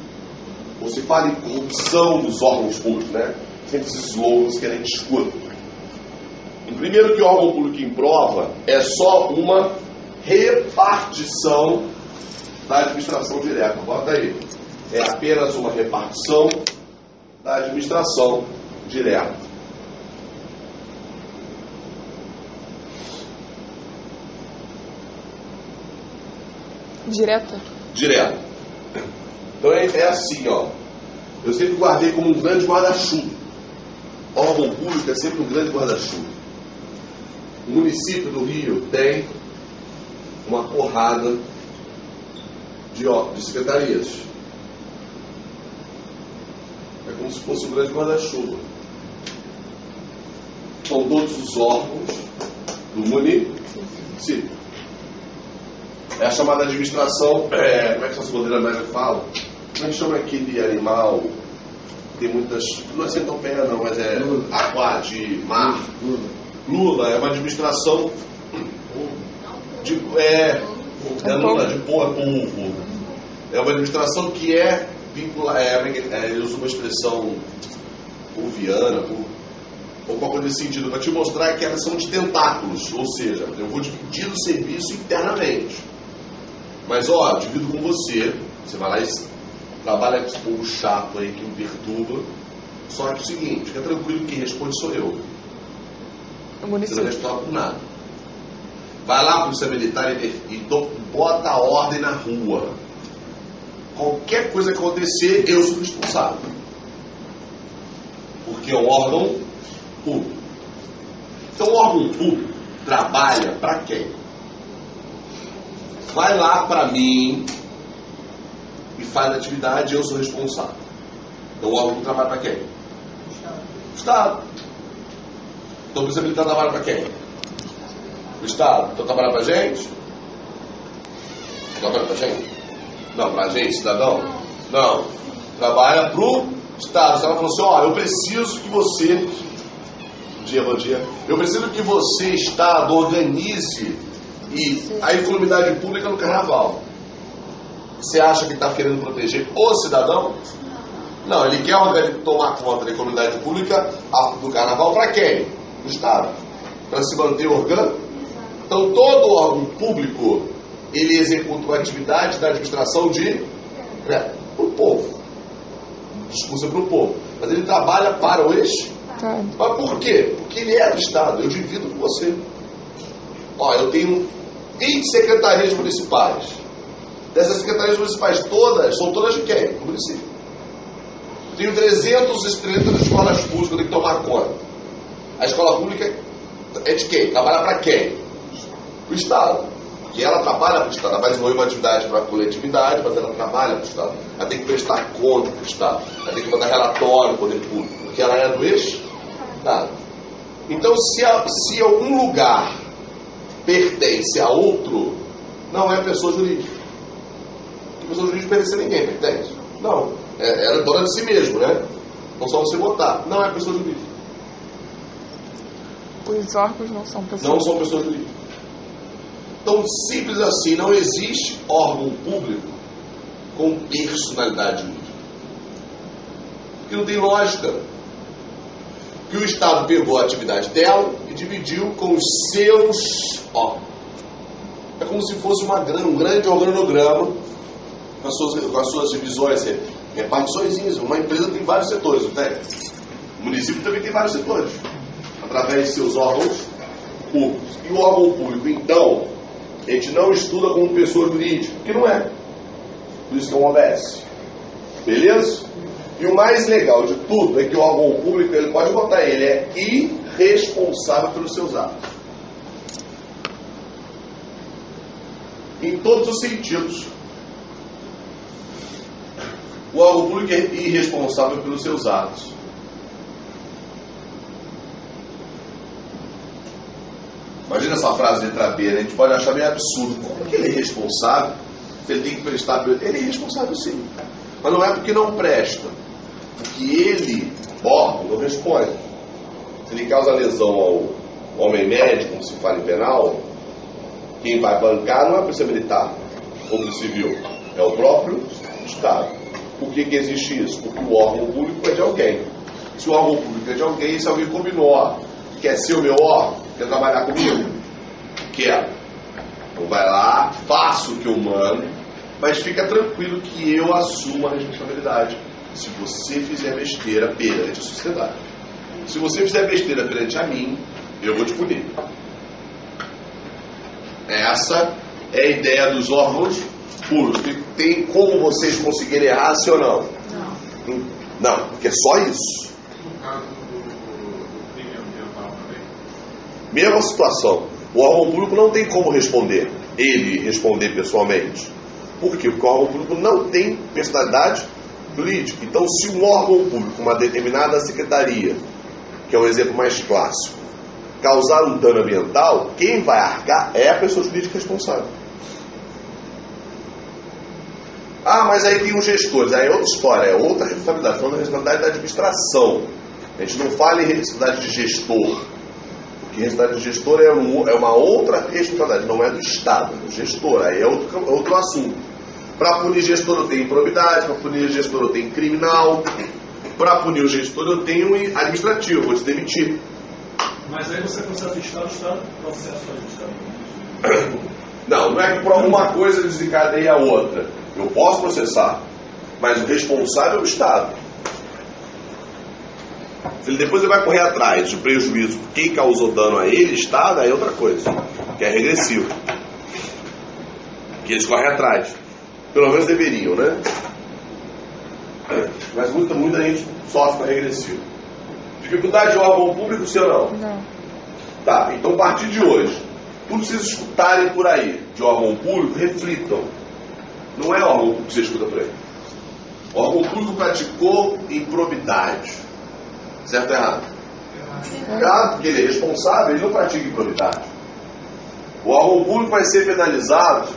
Ou se fala em corrupção dos órgãos públicos, né? Sempre esses slogans que a gente escuta. E primeiro que o órgão público em prova é só uma repartição da administração direta. Bota aí. É apenas uma repartição da administração direta. Direta? Direta. Então é assim, ó. Eu sempre guardei como um grande guarda-chuva. Órgão público é sempre um grande guarda-chuva. O município do Rio tem uma porrada de secretarias. É como se fosse um grande guarda-chuva. São todos os órgãos do município. É a chamada administração, como é que essa bandeira médica fala? Como é que chama aquele animal? Tem muitas, não é centopeia não, mas é aquá, de mar. Lula é uma administração de Lula, de povo. É uma administração que é vinculada, ele usa uma expressão polviana, alguma coisa nesse sentido, para te mostrar que elas são de tentáculos, ou seja, eu vou dividir o serviço internamente. Mas ó, divido com você vai lá e trabalha com esse povo chato aí que me perturba. Só que é o seguinte, fica tranquilo que quem responde sou eu. Você não responde por nada. Vai lá, polícia militar, e bota a ordem na rua. Qualquer coisa que acontecer, eu sou responsável. Porque é um órgão público. Então o órgão público trabalha para quem? Vai lá para mim e faz a atividade, eu sou responsável. Então o órgão trabalha para quem? O Estado. Então a polícia militar trabalha para quem? O Estado. Então trabalha para a gente? Trabalha para a gente? Não, para a gente, cidadão? Não. Trabalha para o Estado. O Estado falou assim, ó, eu preciso que você... Bom dia. Eu preciso que você, Estado, organize a incolumidade pública no carnaval. Você acha que está querendo proteger o cidadão? Não, ele quer tomar conta da incolumidade pública do carnaval para quem? O Estado. Para se manter orgânico. Então todo órgão público ele executa a atividade da administração para o povo. Discurso para o povo. Mas ele trabalha para o Estado. Mas por quê? Porque ele é do Estado. Eu divido com você. Ó, eu tenho 20 secretarias municipais. Dessas secretarias municipais todas, são todas de quem? Do município. Eu tenho 330 escolas públicas que eu tenho que tomar conta. A escola pública é de quem? Trabalha para quem? O Estado. Porque ela trabalha para o Estado. Ela vai desenvolver uma atividade para a coletividade, mas ela trabalha para o Estado. Ela tem que prestar conta para o Estado. Ela tem que mandar relatório para o poder público. Porque ela é do Estado. Então, se algum lugar pertence a outro, não é pessoa jurídica. Porque pessoa jurídica pertence a ninguém, pertence? Não. Ela é dona de si mesmo, né? Não só você votar. Não é pessoa jurídica. Os órgãos não são pessoas. Não são pessoas jurídicas. Tão simples assim, não existe órgão público com personalidade jurídica. Porque não tem lógica. Que o Estado pegou a atividade dela e dividiu com os seus órgãos. É como se fosse um grande organograma com as suas divisões, repartiçõezinhas. Uma empresa tem vários setores, não tem? O município também tem vários setores, através de seus órgãos públicos. E o órgão público, então, a gente não estuda como pessoa jurídica, porque não é. Por isso que é um OBS. Beleza? E o mais legal de tudo é que o órgão público, ele pode botar, ele é irresponsável pelos seus atos. Em todos os sentidos. O órgão público é irresponsável pelos seus atos. Imagina essa frase de letra B, né? A gente pode achar meio absurdo. Como que ele é irresponsável? Se ele tem que prestar... Ele é irresponsável sim. Mas não é porque não presta. Porque ele, órgão, não responde. Se ele causa lesão ao homem médico, como se fala em penal, quem vai bancar não é a polícia militar ou polícia civil. É o próprio Estado. Por que existe isso? Porque o órgão público é de alguém. Se o órgão público é de alguém, se alguém combinou, ó, quer ser o meu órgão, quer trabalhar comigo? Quero. Então vai lá, faço o que eu mando, Mas fica tranquilo que eu assumo a responsabilidade se você fizer besteira perante a sociedade. Se você fizer besteira perante a mim, eu vou te punir. Essa é a ideia dos órgãos públicos. Tem como vocês conseguirem errar, sim ou não? Não, porque é só isso. No caso do crime ambiental também? Mesma situação. O órgão público não tem como responder. Ele responder pessoalmente. Por quê? Porque o órgão público não tem personalidade jurídica. Então, se um órgão público, uma determinada secretaria, que é o exemplo mais clássico, causar um dano ambiental, quem vai arcar é a pessoa jurídica responsável. Ah, mas aí tem os gestores. Aí é outra história, é outra responsabilidade. Falando da responsabilidade da administração. A gente não fala em responsabilidade de gestor. Porque responsabilidade de gestor é uma outra responsabilidade, não é do Estado, é do gestor. Aí é outro assunto. Para punir gestor eu tenho improbidade, para punir gestor eu tenho criminal, para punir o gestor eu tenho administrativo, eu vou te demitir. Mas aí você processa o Estado processa o Estado. Não é que por alguma coisa desencadeia a outra. Eu posso processar, mas o responsável é o Estado. Se depois ele vai correr atrás do prejuízo, quem causou dano a ele, Estado, aí é outra coisa, que é regressivo. Que eles correm atrás. Pelo menos deveriam, né? Mas muita gente sofre com regressivo. Dificuldade de órgão público, sim ou não? Não. Tá, então a partir de hoje, tudo que vocês escutarem por aí de órgão público, reflitam. Não é órgão público que você escuta por aí. O órgão público praticou improbidade. Certo ou errado? Errado, porque ele é responsável, ele não pratica improbidade. O órgão público vai ser penalizado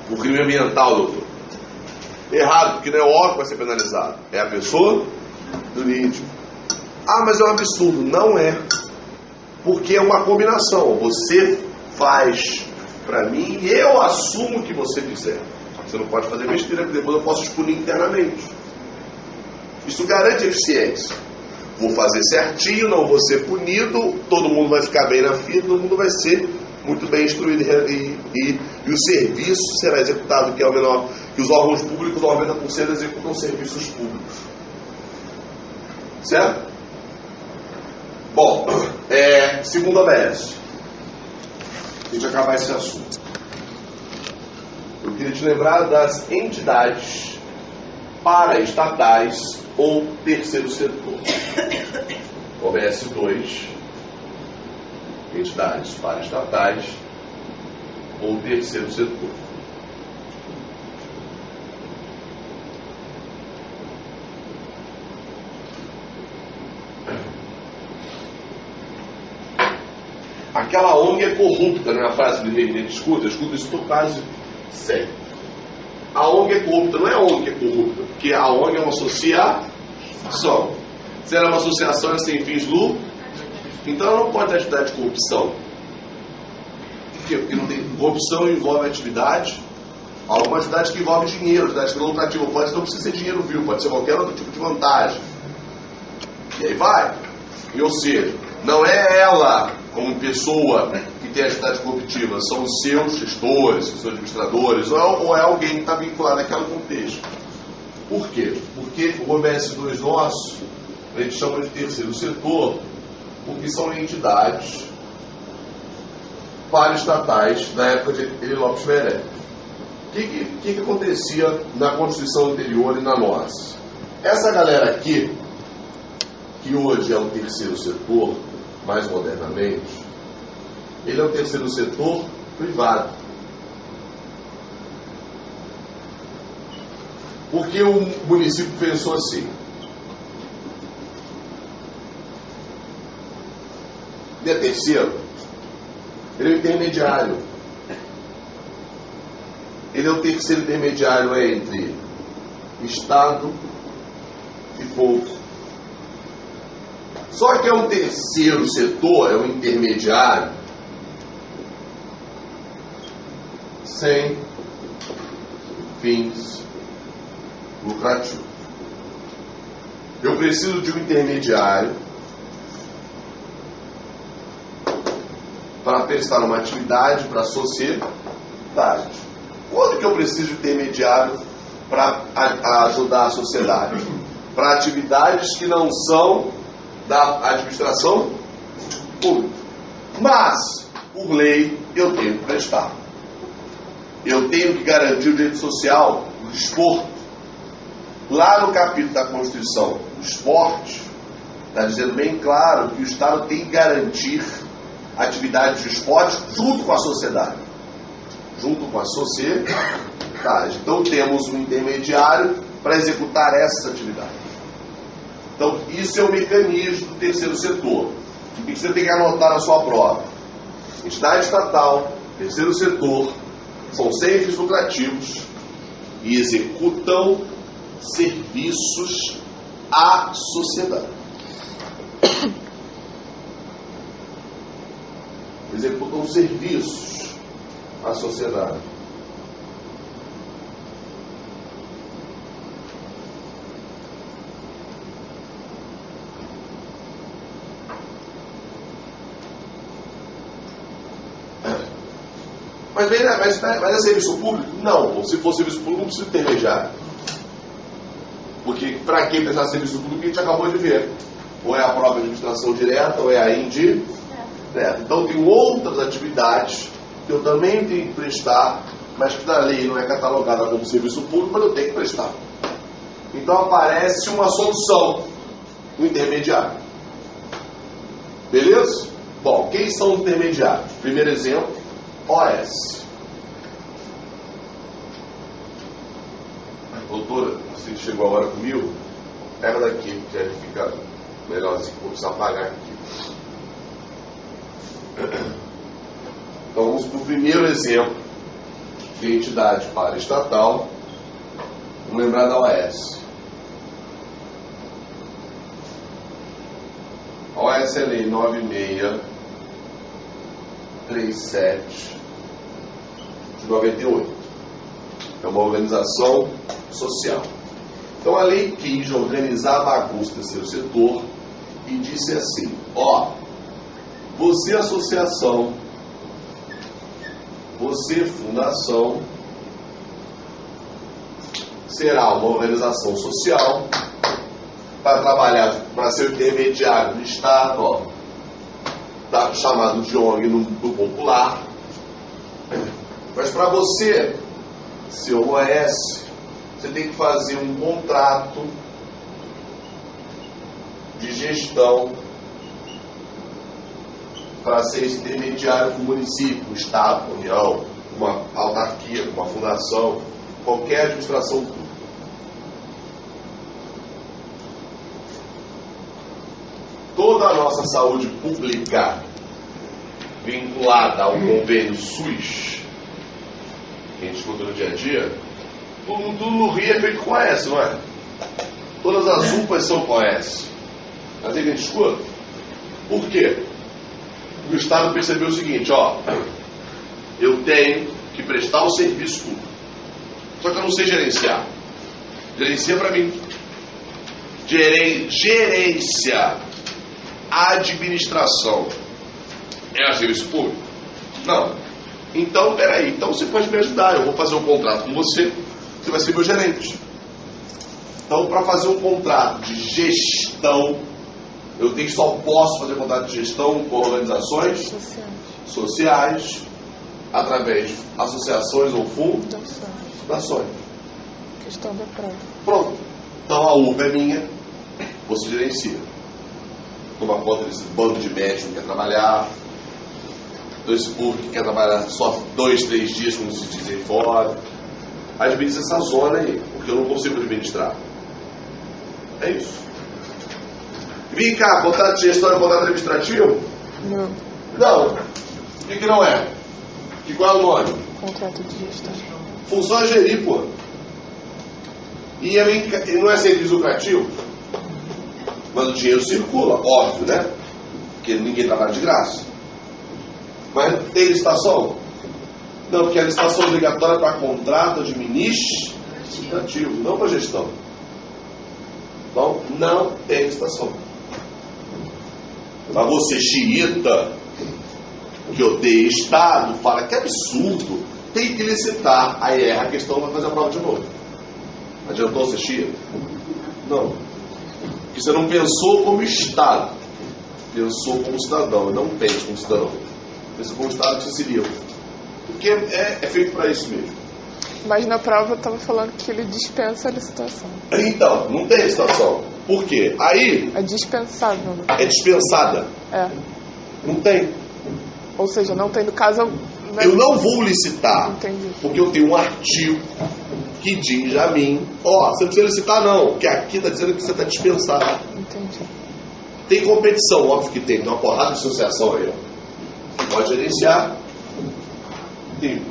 por crime ambiental, doutor. Errado, porque não é o órgão que vai ser penalizado, é a pessoa jurídica. Ah, mas é um absurdo. Não é. Porque é uma combinação. Você faz para mim e eu assumo o que você fizer. Você não pode fazer besteira, porque depois eu posso expunir internamente. Isso garante eficiência. Vou fazer certinho, não vou ser punido, todo mundo vai ficar bem na fila, todo mundo vai ser muito bem instruído e o serviço será executado, que é o menor, que os órgãos públicos, 90% executam serviços públicos. Certo? Bom, segundo a ABS, a gente acabar esse assunto. Eu queria te lembrar das entidades paraestatais ou terceiro setor. OBS 2, entidades paraestatais ou terceiro setor. Aquela ONG é corrupta, né? A frase que a gente escuta, eu escuto isso por quase sempre. A ONG é corrupta, não é a ONG que é corrupta, porque a ONG é uma associação. Se ela é uma associação, é sem fins lucro, então ela não pode ter atividade de corrupção. Por quê? Porque não tem, corrupção envolve atividade, alguma atividade que envolve dinheiro, atividade que é lucrativa, não precisa ser dinheiro vivo, pode ser qualquer outro tipo de vantagem. E aí vai. E, ou seja, não é ela como pessoa que tem atividade corruptiva, são os seus gestores, os seus administradores, ou é alguém que está vinculado àquele contexto. Por quê? Porque o OBS 2 nosso, a gente chama de terceiro setor, porque são entidades paraestatais da época de Eli Lopes Veré. O que acontecia na Constituição anterior e na nossa? Essa galera aqui, que hoje é o terceiro setor, mais modernamente, ele é o terceiro setor privado. Porque o município pensou assim: ele é terceiro, ele é o intermediário. Ele é o terceiro intermediário entre Estado e povo. Só que é um terceiro setor, é um intermediário, sem fins lucrativos. Eu preciso de um intermediário para prestar uma atividade para a sociedade. Quando que eu preciso de intermediário para ajudar a sociedade? Para atividades que não são da administração pública. Mas, por lei, eu tenho que prestar. Eu tenho que garantir o direito social do desporto. Lá no capítulo da Constituição do Esporte, está dizendo bem claro que o Estado tem que garantir atividades de esporte junto com a sociedade. Junto com a sociedade. Então temos um intermediário para executar essas atividades. Então isso é o mecanismo do terceiro setor. O que você tem que anotar na sua prova? Entidade estatal, terceiro setor, são sem fins lucrativos e executam serviços à sociedade. Executam serviços à sociedade. Mas é serviço público? Não. Se for serviço público, não precisa intermediário. Porque para quem prestar serviço público, a gente acabou de ver. Ou é a própria administração direta, ou é a indireta. Então tem outras atividades que eu também tenho que prestar, mas que na lei não é catalogada como serviço público, mas eu tenho que prestar. Então aparece uma solução, um intermediário. Beleza? Bom, quem são os intermediários? Primeiro exemplo, OS. Doutora, você chegou agora comigo, pega daqui, que aí fica melhor assim, vou precisar apagar aqui. Então vamos para o primeiro exemplo de entidade paraestatal. Vamos lembrar da OS. A OS é a Lei 9637 de 98. É uma organização social. Então a lei quis organizar a bagunça do terceiro setor e disse assim: você associação, você fundação, será uma organização social para trabalhar, para ser intermediário do Estado, chamado de ONG do popular. Mas para você ser OS, você tem que fazer um contrato de gestão para ser intermediário com o município, o Estado, a União, uma autarquia, uma fundação, qualquer administração pública. Toda a nossa saúde pública vinculada ao convênio SUS, que a gente escuta no dia a dia, tudo no Rio é feito com OS, não é? Todas as UPAs são com OS. Mas aí que a gente escuta. Por quê? O Estado percebeu o seguinte: eu tenho que prestar o serviço público, só que eu não sei gerenciar. Gerencia para mim. Gerência, administração é serviço público? Não. Então, peraí, então você pode me ajudar. Eu vou fazer um contrato com você, você vai ser meu gerente. Então, para fazer um contrato de gestão, só posso fazer contrato de gestão com organizações sociais, através de associações ou fundações. Questão da prova. Pronto. Então a UPA é minha, você gerencia. Toma conta desse bando de médicos que quer trabalhar, desse povo que quer trabalhar só 2, 3 dias, como se diz aí fora. Administra essa zona aí, porque eu não consigo administrar. É isso. Vem cá, contrato de gestão é contrato administrativo? Não. Não. O que não é? Qual é o nome? Contrato de gestão. Função é gerir, pô. E não é serviço lucrativo? Mas o dinheiro circula, óbvio, né? Porque ninguém trabalha de graça. Mas tem licitação? Não, porque a licitação é obrigatória para contrato administrativo, não para gestão. Então, não tem licitação. Mas você xiita, que odeia Estado, fala que é absurdo tem que licitar. Aí erra a questão, vai fazer a prova de novo. Adiantou ser chia? Não. Porque você não pensou como Estado. Pensou como cidadão. E não pense como cidadão. Pensou como Estado que você se livra. Porque é feito para isso mesmo. Mas na prova eu estava falando que ele dispensa a licitação. Então, não tem licitação. Por quê? Aí É dispensável. Né? é dispensada. É. Não tem. Ou seja, não tem, no caso... Eu não vou licitar. Entendi. Porque eu tenho um artigo que diz a mim, você não precisa licitar não, porque aqui está dizendo que você está dispensado. Entendi. Tem competição, óbvio que tem uma porrada de associação aí, ó. Pode gerenciar. Sim.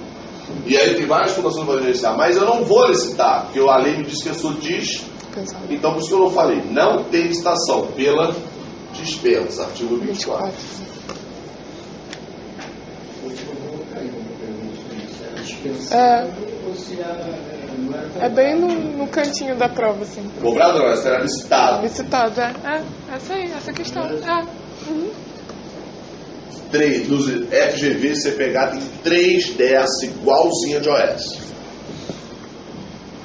E aí tem várias fundações que podem gerenciar, mas eu não vou licitar, porque a lei me diz que eu sou Pensado. Então, por isso que eu não falei, não tem licitação pela dispensa, artigo 24. É bem no cantinho da prova, assim. Cobrado não, essa era licitado. Licitado, essa aí, essa questão. Uhum. 3, nos FGV, você pegar, tem 3 dessa igualzinha de OS.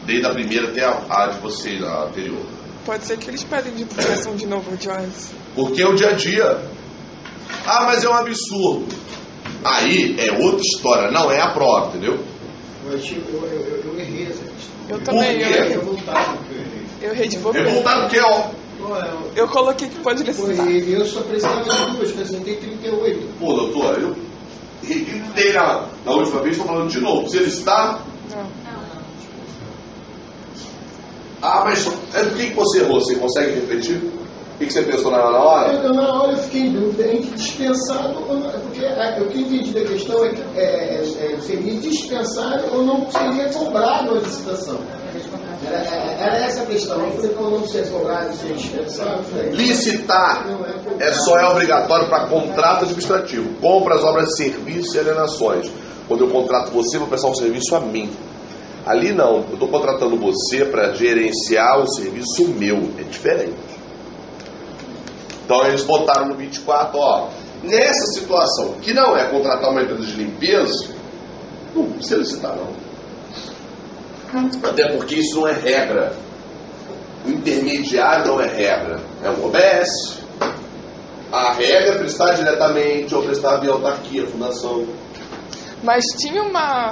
Desde a primeira até a de vocês, a anterior. Pode ser que eles pedem de divulgação de novo, Joyce. Porque é o dia a dia. Mas é um absurdo. Aí é outra história, não é a prova, entendeu? Eu errei essa questão. Eu também, Por quê? eu errei de bobeira. Revoltado porque, Eu coloquei que pode licitar. Eu só precisava de 2, apresentei 38. Pô, doutor, eu requintei na última vez, estou falando de novo. Você licitar? Não. Mas por que você errou? Você consegue repetir? O que você pensou na hora? Na hora eu fiquei em dúvida entre dispensado ou não, porque o que eu entendi da questão é que seria dispensado ou não seria cobrado a licitação. Era essa a questão. Eu falei, como não ser cobrado, ser dispensado. Licitar é obrigatório para contrato administrativo. Compras, obras de serviço e alienações. Quando eu contrato você, vou prestar um serviço a mim. Ali não, eu estou contratando você para gerenciar um serviço meu. É diferente. Então eles botaram no 24, nessa situação, que não é contratar uma empresa de limpeza, não precisa licitar não. Até porque isso não é regra. O intermediário não é regra. É um OBS. A regra é prestar diretamente ou prestar via autarquia, fundação. Mas tinha uma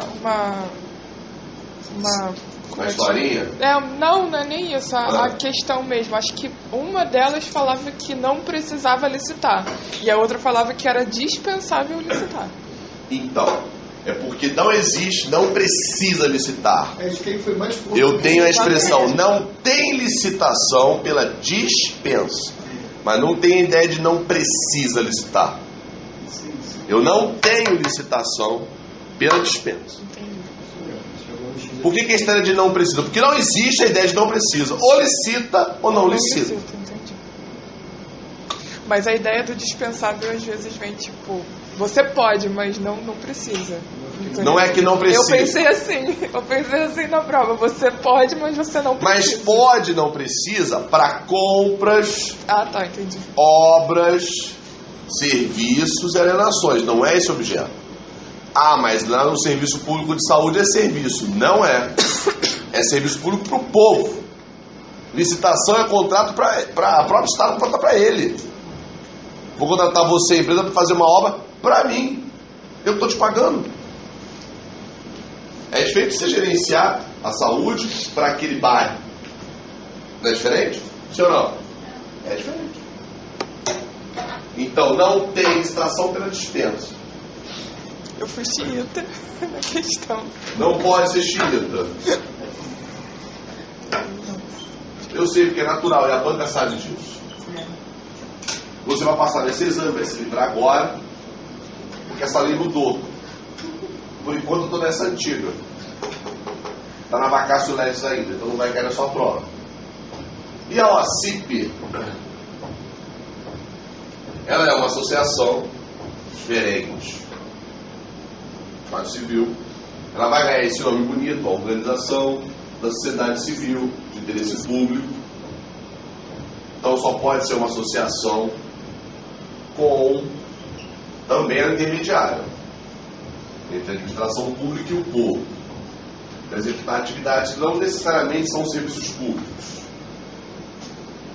historinha? Não é nem isso, a questão mesmo. Acho que uma delas falava que não precisava licitar e a outra falava que era dispensável licitar. Então, é porque não existe, não precisa licitar. Acho que aí foi mais pouco. Eu tenho a expressão, não tem licitação pela dispensa, mas não tem a ideia de não precisa licitar. Eu não tenho licitação pela dispensa. Por que a história de não precisa? Porque não existe a ideia de não precisa. Ou licita ou não licita. Entendi. Mas a ideia do dispensável às vezes vem tipo, você pode, mas não precisa. Entendeu? Não é que não precisa. Eu pensei assim na prova. Você pode, mas você não precisa. Mas pode, não precisa para compras, entendi. obras, serviços e alienações. Não é esse o objeto. Mas lá no serviço público de saúde é serviço. Não é. É serviço público para o povo. Licitação é contrato para o próprio Estado contratar para ele. Vou contratar você, empresa, para fazer uma obra para mim. Eu estou te pagando. É diferente de você gerenciar a saúde para aquele bairro. Não é diferente? Sim ou não? É diferente. Então não tem licitação pela dispensa. Eu fui xiita na questão. Não pode ser xiita. Eu sei porque é natural, e a banca sabe disso. Você vai passar nesse exame, vai se livrar agora, porque essa lei mudou. Por enquanto eu estou nessa antiga. Está na vacácio legis ainda, então não vai cair na sua prova. E a OACIP, ela é uma associação diferente. Civil, ela vai ganhar esse nome bonito, a organização da sociedade civil, de interesse público. Então só pode ser uma associação com também a intermediária. entre a administração pública e o povo, para executar atividades que não necessariamente são serviços públicos.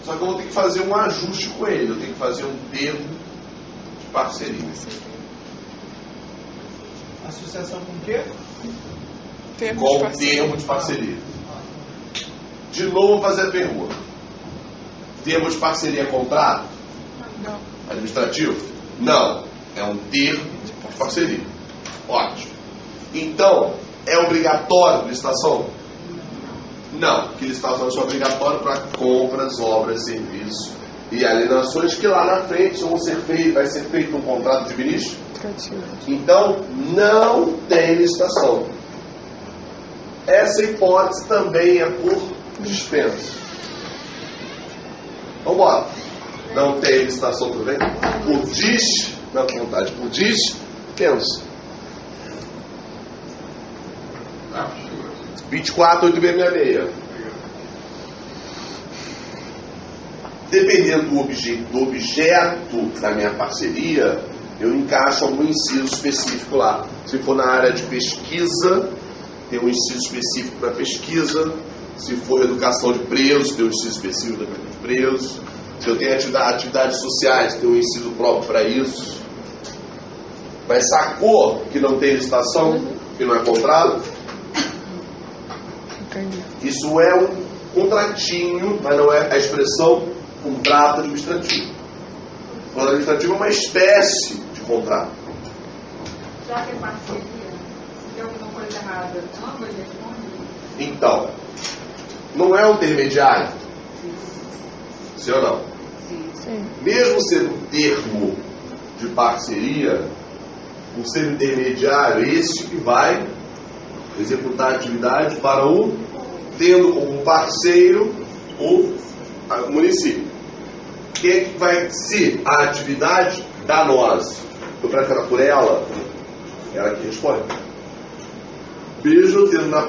Só que eu vou ter que fazer um ajuste com ele, eu tenho que fazer um termo de parceria. Associação com o quê? Com o termo de parceria. De novo, vou fazer a pergunta. Termo de parceria é contrato? Não. Administrativo? Não. É um termo de parceria. Ótimo. Então, é obrigatório licitação? Não. Porque licitação é obrigatório para compras, obras, serviços e alienações que lá na frente vai ser feito um contrato de ministro. Então, não tem licitação. Essa hipótese também é por dispensa. Vamos embora. Não tem licitação também? Por vontade, por dispensa. 24.866. Dependendo do objeto da minha parceria, eu encaixo algum inciso específico lá. Se for na área de pesquisa, tem um inciso específico para pesquisa. Se for educação de presos, tem um inciso específico de presos. Se eu tenho atividades sociais, tem um inciso próprio para isso. Mas sacou que não tem licitação, que não é contrato? Entendi. Isso é um contratinho, mas não é a expressão contrato administrativo. O contrato administrativo é uma espécie de contrato. Já que é parceria, se tem alguma coisa errada, ambas respondem? Então, não é um intermediário? Sim ou não? Sim. Mesmo sendo um termo de parceria, por ser intermediário, esse que vai executar a atividade para tendo como parceiro o município. Quem é que vai, se a atividade danosa, eu presto por ela que responde. Mesmo tendo uma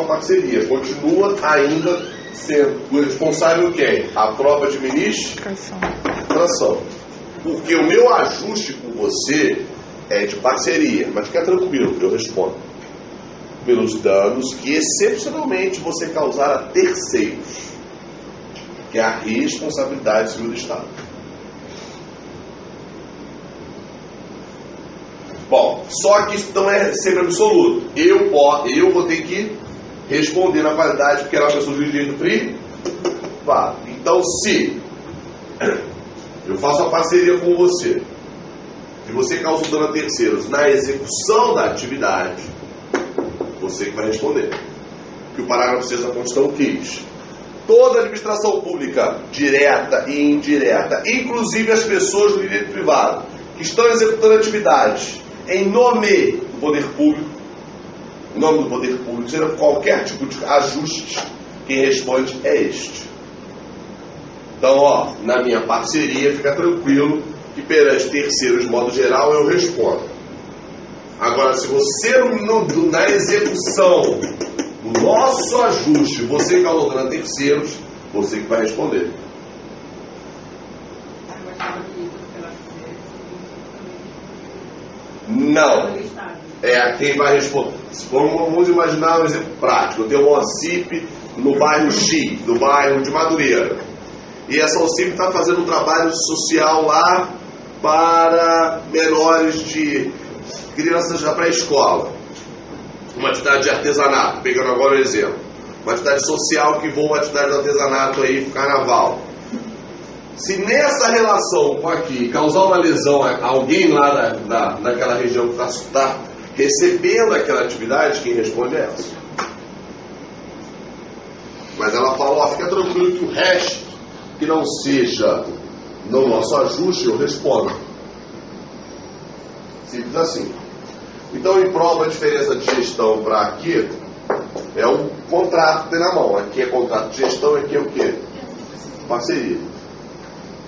parceria, continua ainda sendo o responsável quem? A própria administração. Porque o meu ajuste com você é de parceria, mas fica tranquilo que eu respondo. Pelos danos que excepcionalmente você causar a terceiros, que é a responsabilidade civil do Estado. Bom, só que isso não é sempre absoluto. Eu vou ter que responder na qualidade, porque ela é uma pessoa de direito privado. Então, se eu faço a parceria com você e você causa dano a terceiros na execução da atividade, você que vai responder. Que o parágrafo 6 da Constituição quis. Toda administração pública, direta e indireta, inclusive as pessoas do direito privado, que estão executando atividades em nome do poder público, seja qualquer tipo de ajuste, quem responde é este. Então, na minha parceria, fica tranquilo que perante terceiros, de modo geral, eu respondo. Agora, se você, na execução do nosso ajuste, você causou dano a terceiros, você que vai responder. Não. É quem vai responder. Vamos imaginar um exemplo prático. Eu tenho uma OCIP no bairro X, no bairro de Madureira. E essa OCIP está fazendo um trabalho social lá para menores de crianças da pré-escola. Uma atividade de artesanato, pegando agora o exemplo. Uma atividade social que voa uma atividade de artesanato aí, carnaval. Se nessa relação com aqui causar uma lesão a alguém lá naquela região que está recebendo aquela atividade, quem responde é essa. Mas ela fala, fica tranquilo que o resto que não seja no nosso ajuste, eu respondo. Simples assim. Então, em prova, a diferença de gestão para aqui é um contrato que tem na mão. Aqui é contrato de gestão, aqui é o quê? Parceria.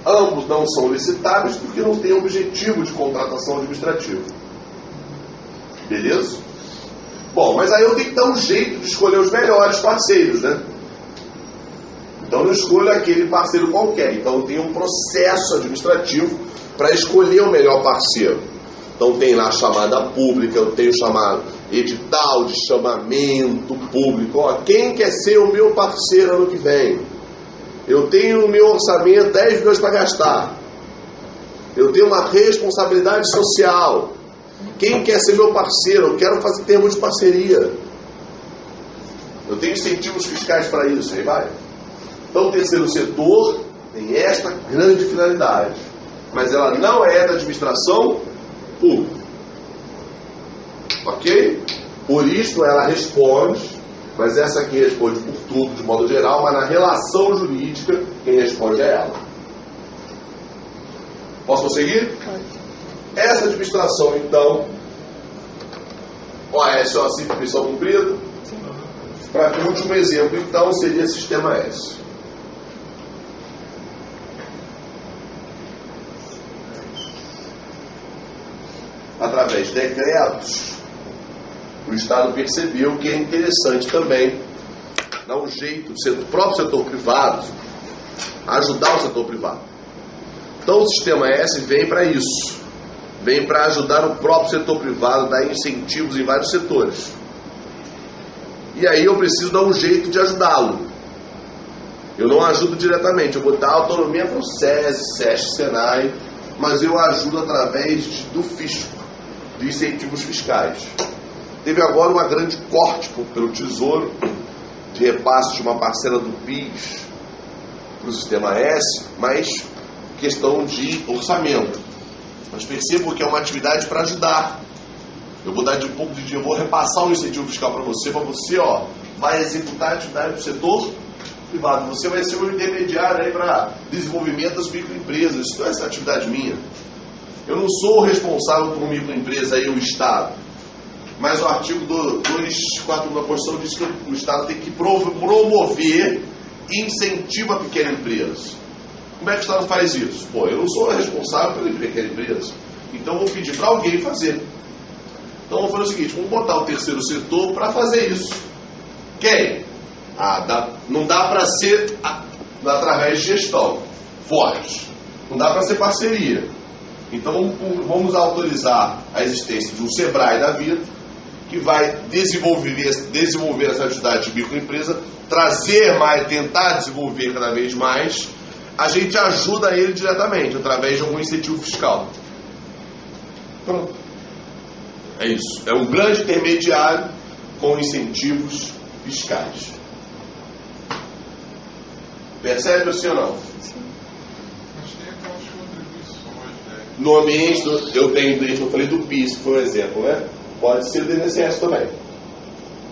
Ambos não são licitáveis porque não tem objetivo de contratação administrativa. Beleza? Bom, mas aí eu tenho que dar um jeito de escolher os melhores parceiros, né? Então eu não escolho aquele parceiro qualquer. Então eu tenho um processo administrativo para escolher o melhor parceiro. Então tem lá chamada pública, eu tenho chamado edital de chamamento público. Ó, quem quer ser o meu parceiro ano que vem? Eu tenho no meu orçamento 10 milhões para gastar. Eu tenho uma responsabilidade social. Quem quer ser meu parceiro? Eu quero fazer termo de parceria. Eu tenho incentivos fiscais para isso. Aí vai. Então o terceiro setor tem esta grande finalidade. Mas ela não é da administração pública. Ok? Por isso ela responde, mas essa aqui responde por tudo, de modo geral, mas na relação jurídica, quem responde é ela. Posso prosseguir? Essa administração, então, OS, ó, simples missão cumprida. Para que o último exemplo, então, seria sistema S. Através de decretos, o Estado percebeu que é interessante também dar um jeito do próprio setor privado ajudar o setor privado. Então o sistema S vem para isso, vem para ajudar o próprio setor privado, dar incentivos em vários setores. E aí eu preciso dar um jeito de ajudá-lo. Eu não ajudo diretamente, eu vou dar autonomia para o SESI, SESC, SENAI, mas eu ajudo através do fisco, de incentivos fiscais. Teve agora uma grande corte pelo Tesouro, de repasse de uma parcela do PIS para o sistema S, mas questão de orçamento. Mas percebo que é uma atividade para ajudar. Eu vou dar de um pouco de dinheiro, eu vou repassar um incentivo fiscal para você, ó, vai executar a atividade do setor privado. Você vai ser um intermediário aí para desenvolvimento das microempresas. Isso não é essa atividade minha. Eu não sou o responsável por uma microempresa aí, o Estado. Mas o artigo 241 da Constituição diz que o Estado tem que promover incentivo à pequena empresa. Como é que o Estado faz isso? Pô, eu não sou responsável pela pequena empresa. Então eu vou pedir para alguém fazer. Então vamos fazer o seguinte, vamos botar o terceiro setor para fazer isso. Quem? Não dá para ser através de gestão. Foge. Não dá para ser parceria. Então vamos autorizar a existência de um SEBRAE da vida, que vai desenvolver essa atividade de microempresa, trazer mais, tentar desenvolver cada vez mais. A gente ajuda ele diretamente, através de algum incentivo fiscal. Pronto. É isso. É um grande intermediário com incentivos fiscais. Percebe sim ou não? Mas tem aquelas contribuições, né? No ambiente, eu falei do PIS, por exemplo, né? Pode ser do INSS também.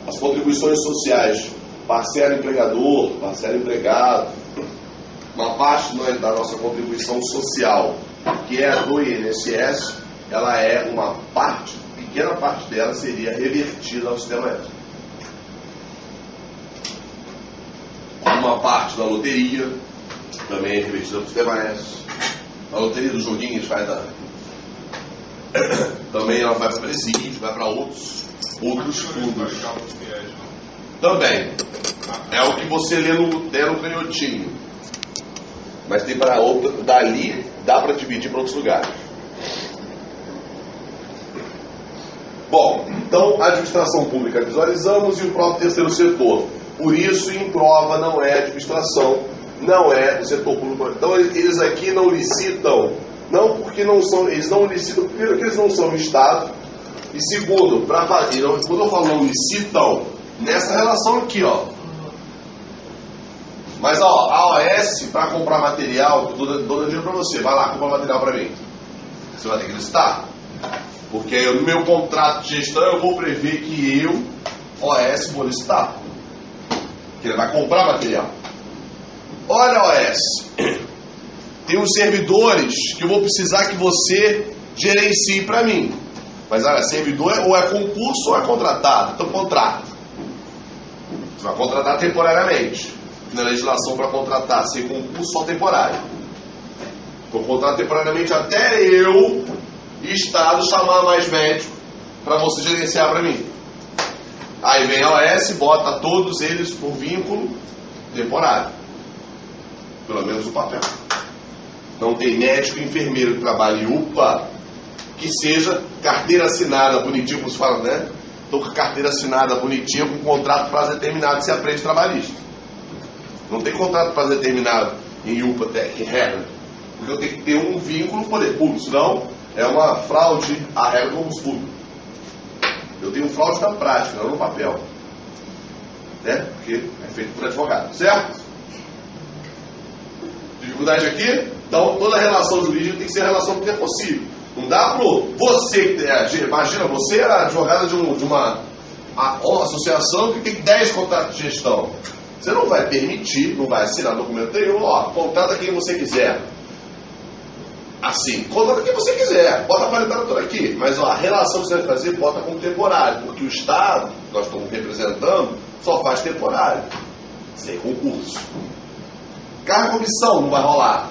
As contribuições sociais, parcela empregador, parcela empregado, uma parte da nossa contribuição social, que é a do INSS, ela é uma parte, pequena parte dela seria revertida ao sistema S. Uma parte da loteria também é revertida ao sistema S. A loteria dos joguinhos vai também ela vai para presídio, vai para outros fundos. Também. É o que você lê no canhotinho. Mas tem para outra, dali dá para dividir para outros lugares. Bom, então a administração pública visualizamos e o próprio terceiro setor. Por isso, em prova, não é administração, não é do setor público. Então eles aqui não licitam, não porque não são, eles não licitam, primeiro que eles não são Estado, e segundo, para fazer, quando eu falo não licitam, nessa relação aqui, ó. Mas ó, a OS, para comprar material, dou dinheiro para você, vai lá comprar material para mim. Você vai ter que licitar. Porque no meu contrato de gestão eu vou prever que eu, OS, vou licitar. Que ele vai comprar material. Olha, OS, tem uns servidores que eu vou precisar que você gerencie para mim. Mas olha, servidor ou é concurso ou é contratado. Então contrato. Você vai contratar temporariamente. Na legislação para contratar sem concurso só temporário. Vou contratar temporariamente até eu, Estado, chamar mais médico para você gerenciar para mim. Aí vem a OS, bota todos eles por vínculo temporário. Pelo menos o papel. Não tem médico e enfermeiro que trabalha em UPA que seja carteira assinada, bonitinho, como se fala, né? Estou com a carteira assinada, bonitinha, com contrato prazo determinado, se aprende trabalhista. Não tem contrato prazo determinado em UPA, em regra. Porque eu tenho que ter um vínculo com o poder público, senão é uma fraude à regra do concurso público. Eu tenho fraude na prática, não no papel. Né? Porque é feito por advogado, certo? Dificuldade aqui? Então, toda relação jurídica tem que ser a relação que é possível. Não dá pro você, imagina, você é advogada de uma associação que tem 10 contratos de gestão. Você não vai permitir, não vai assinar documento nenhum, ó, contrata quem você quiser. Assim, contrata quem você quiser, bota a paridade toda aqui, mas ó, a relação que você vai fazer, bota como temporário, porque o Estado, que nós estamos representando, só faz temporário, sem concurso. Carga de comissão não vai rolar,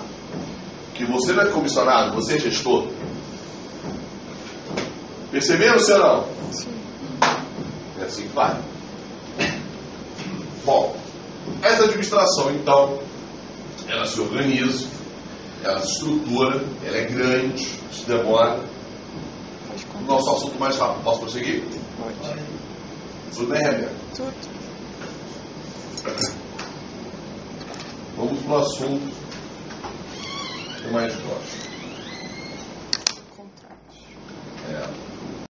que você não é comissionado, você é gestor. Perceberam, senhor não? Sim. É assim que vai. Bom, essa administração, então, ela se organiza, ela se estrutura, ela é grande, isso demora. O nosso assunto mais rápido. Posso prosseguir? Pode. Tudo bem, Rebeca? Tudo. Vamos para o assunto que eu mais gosto.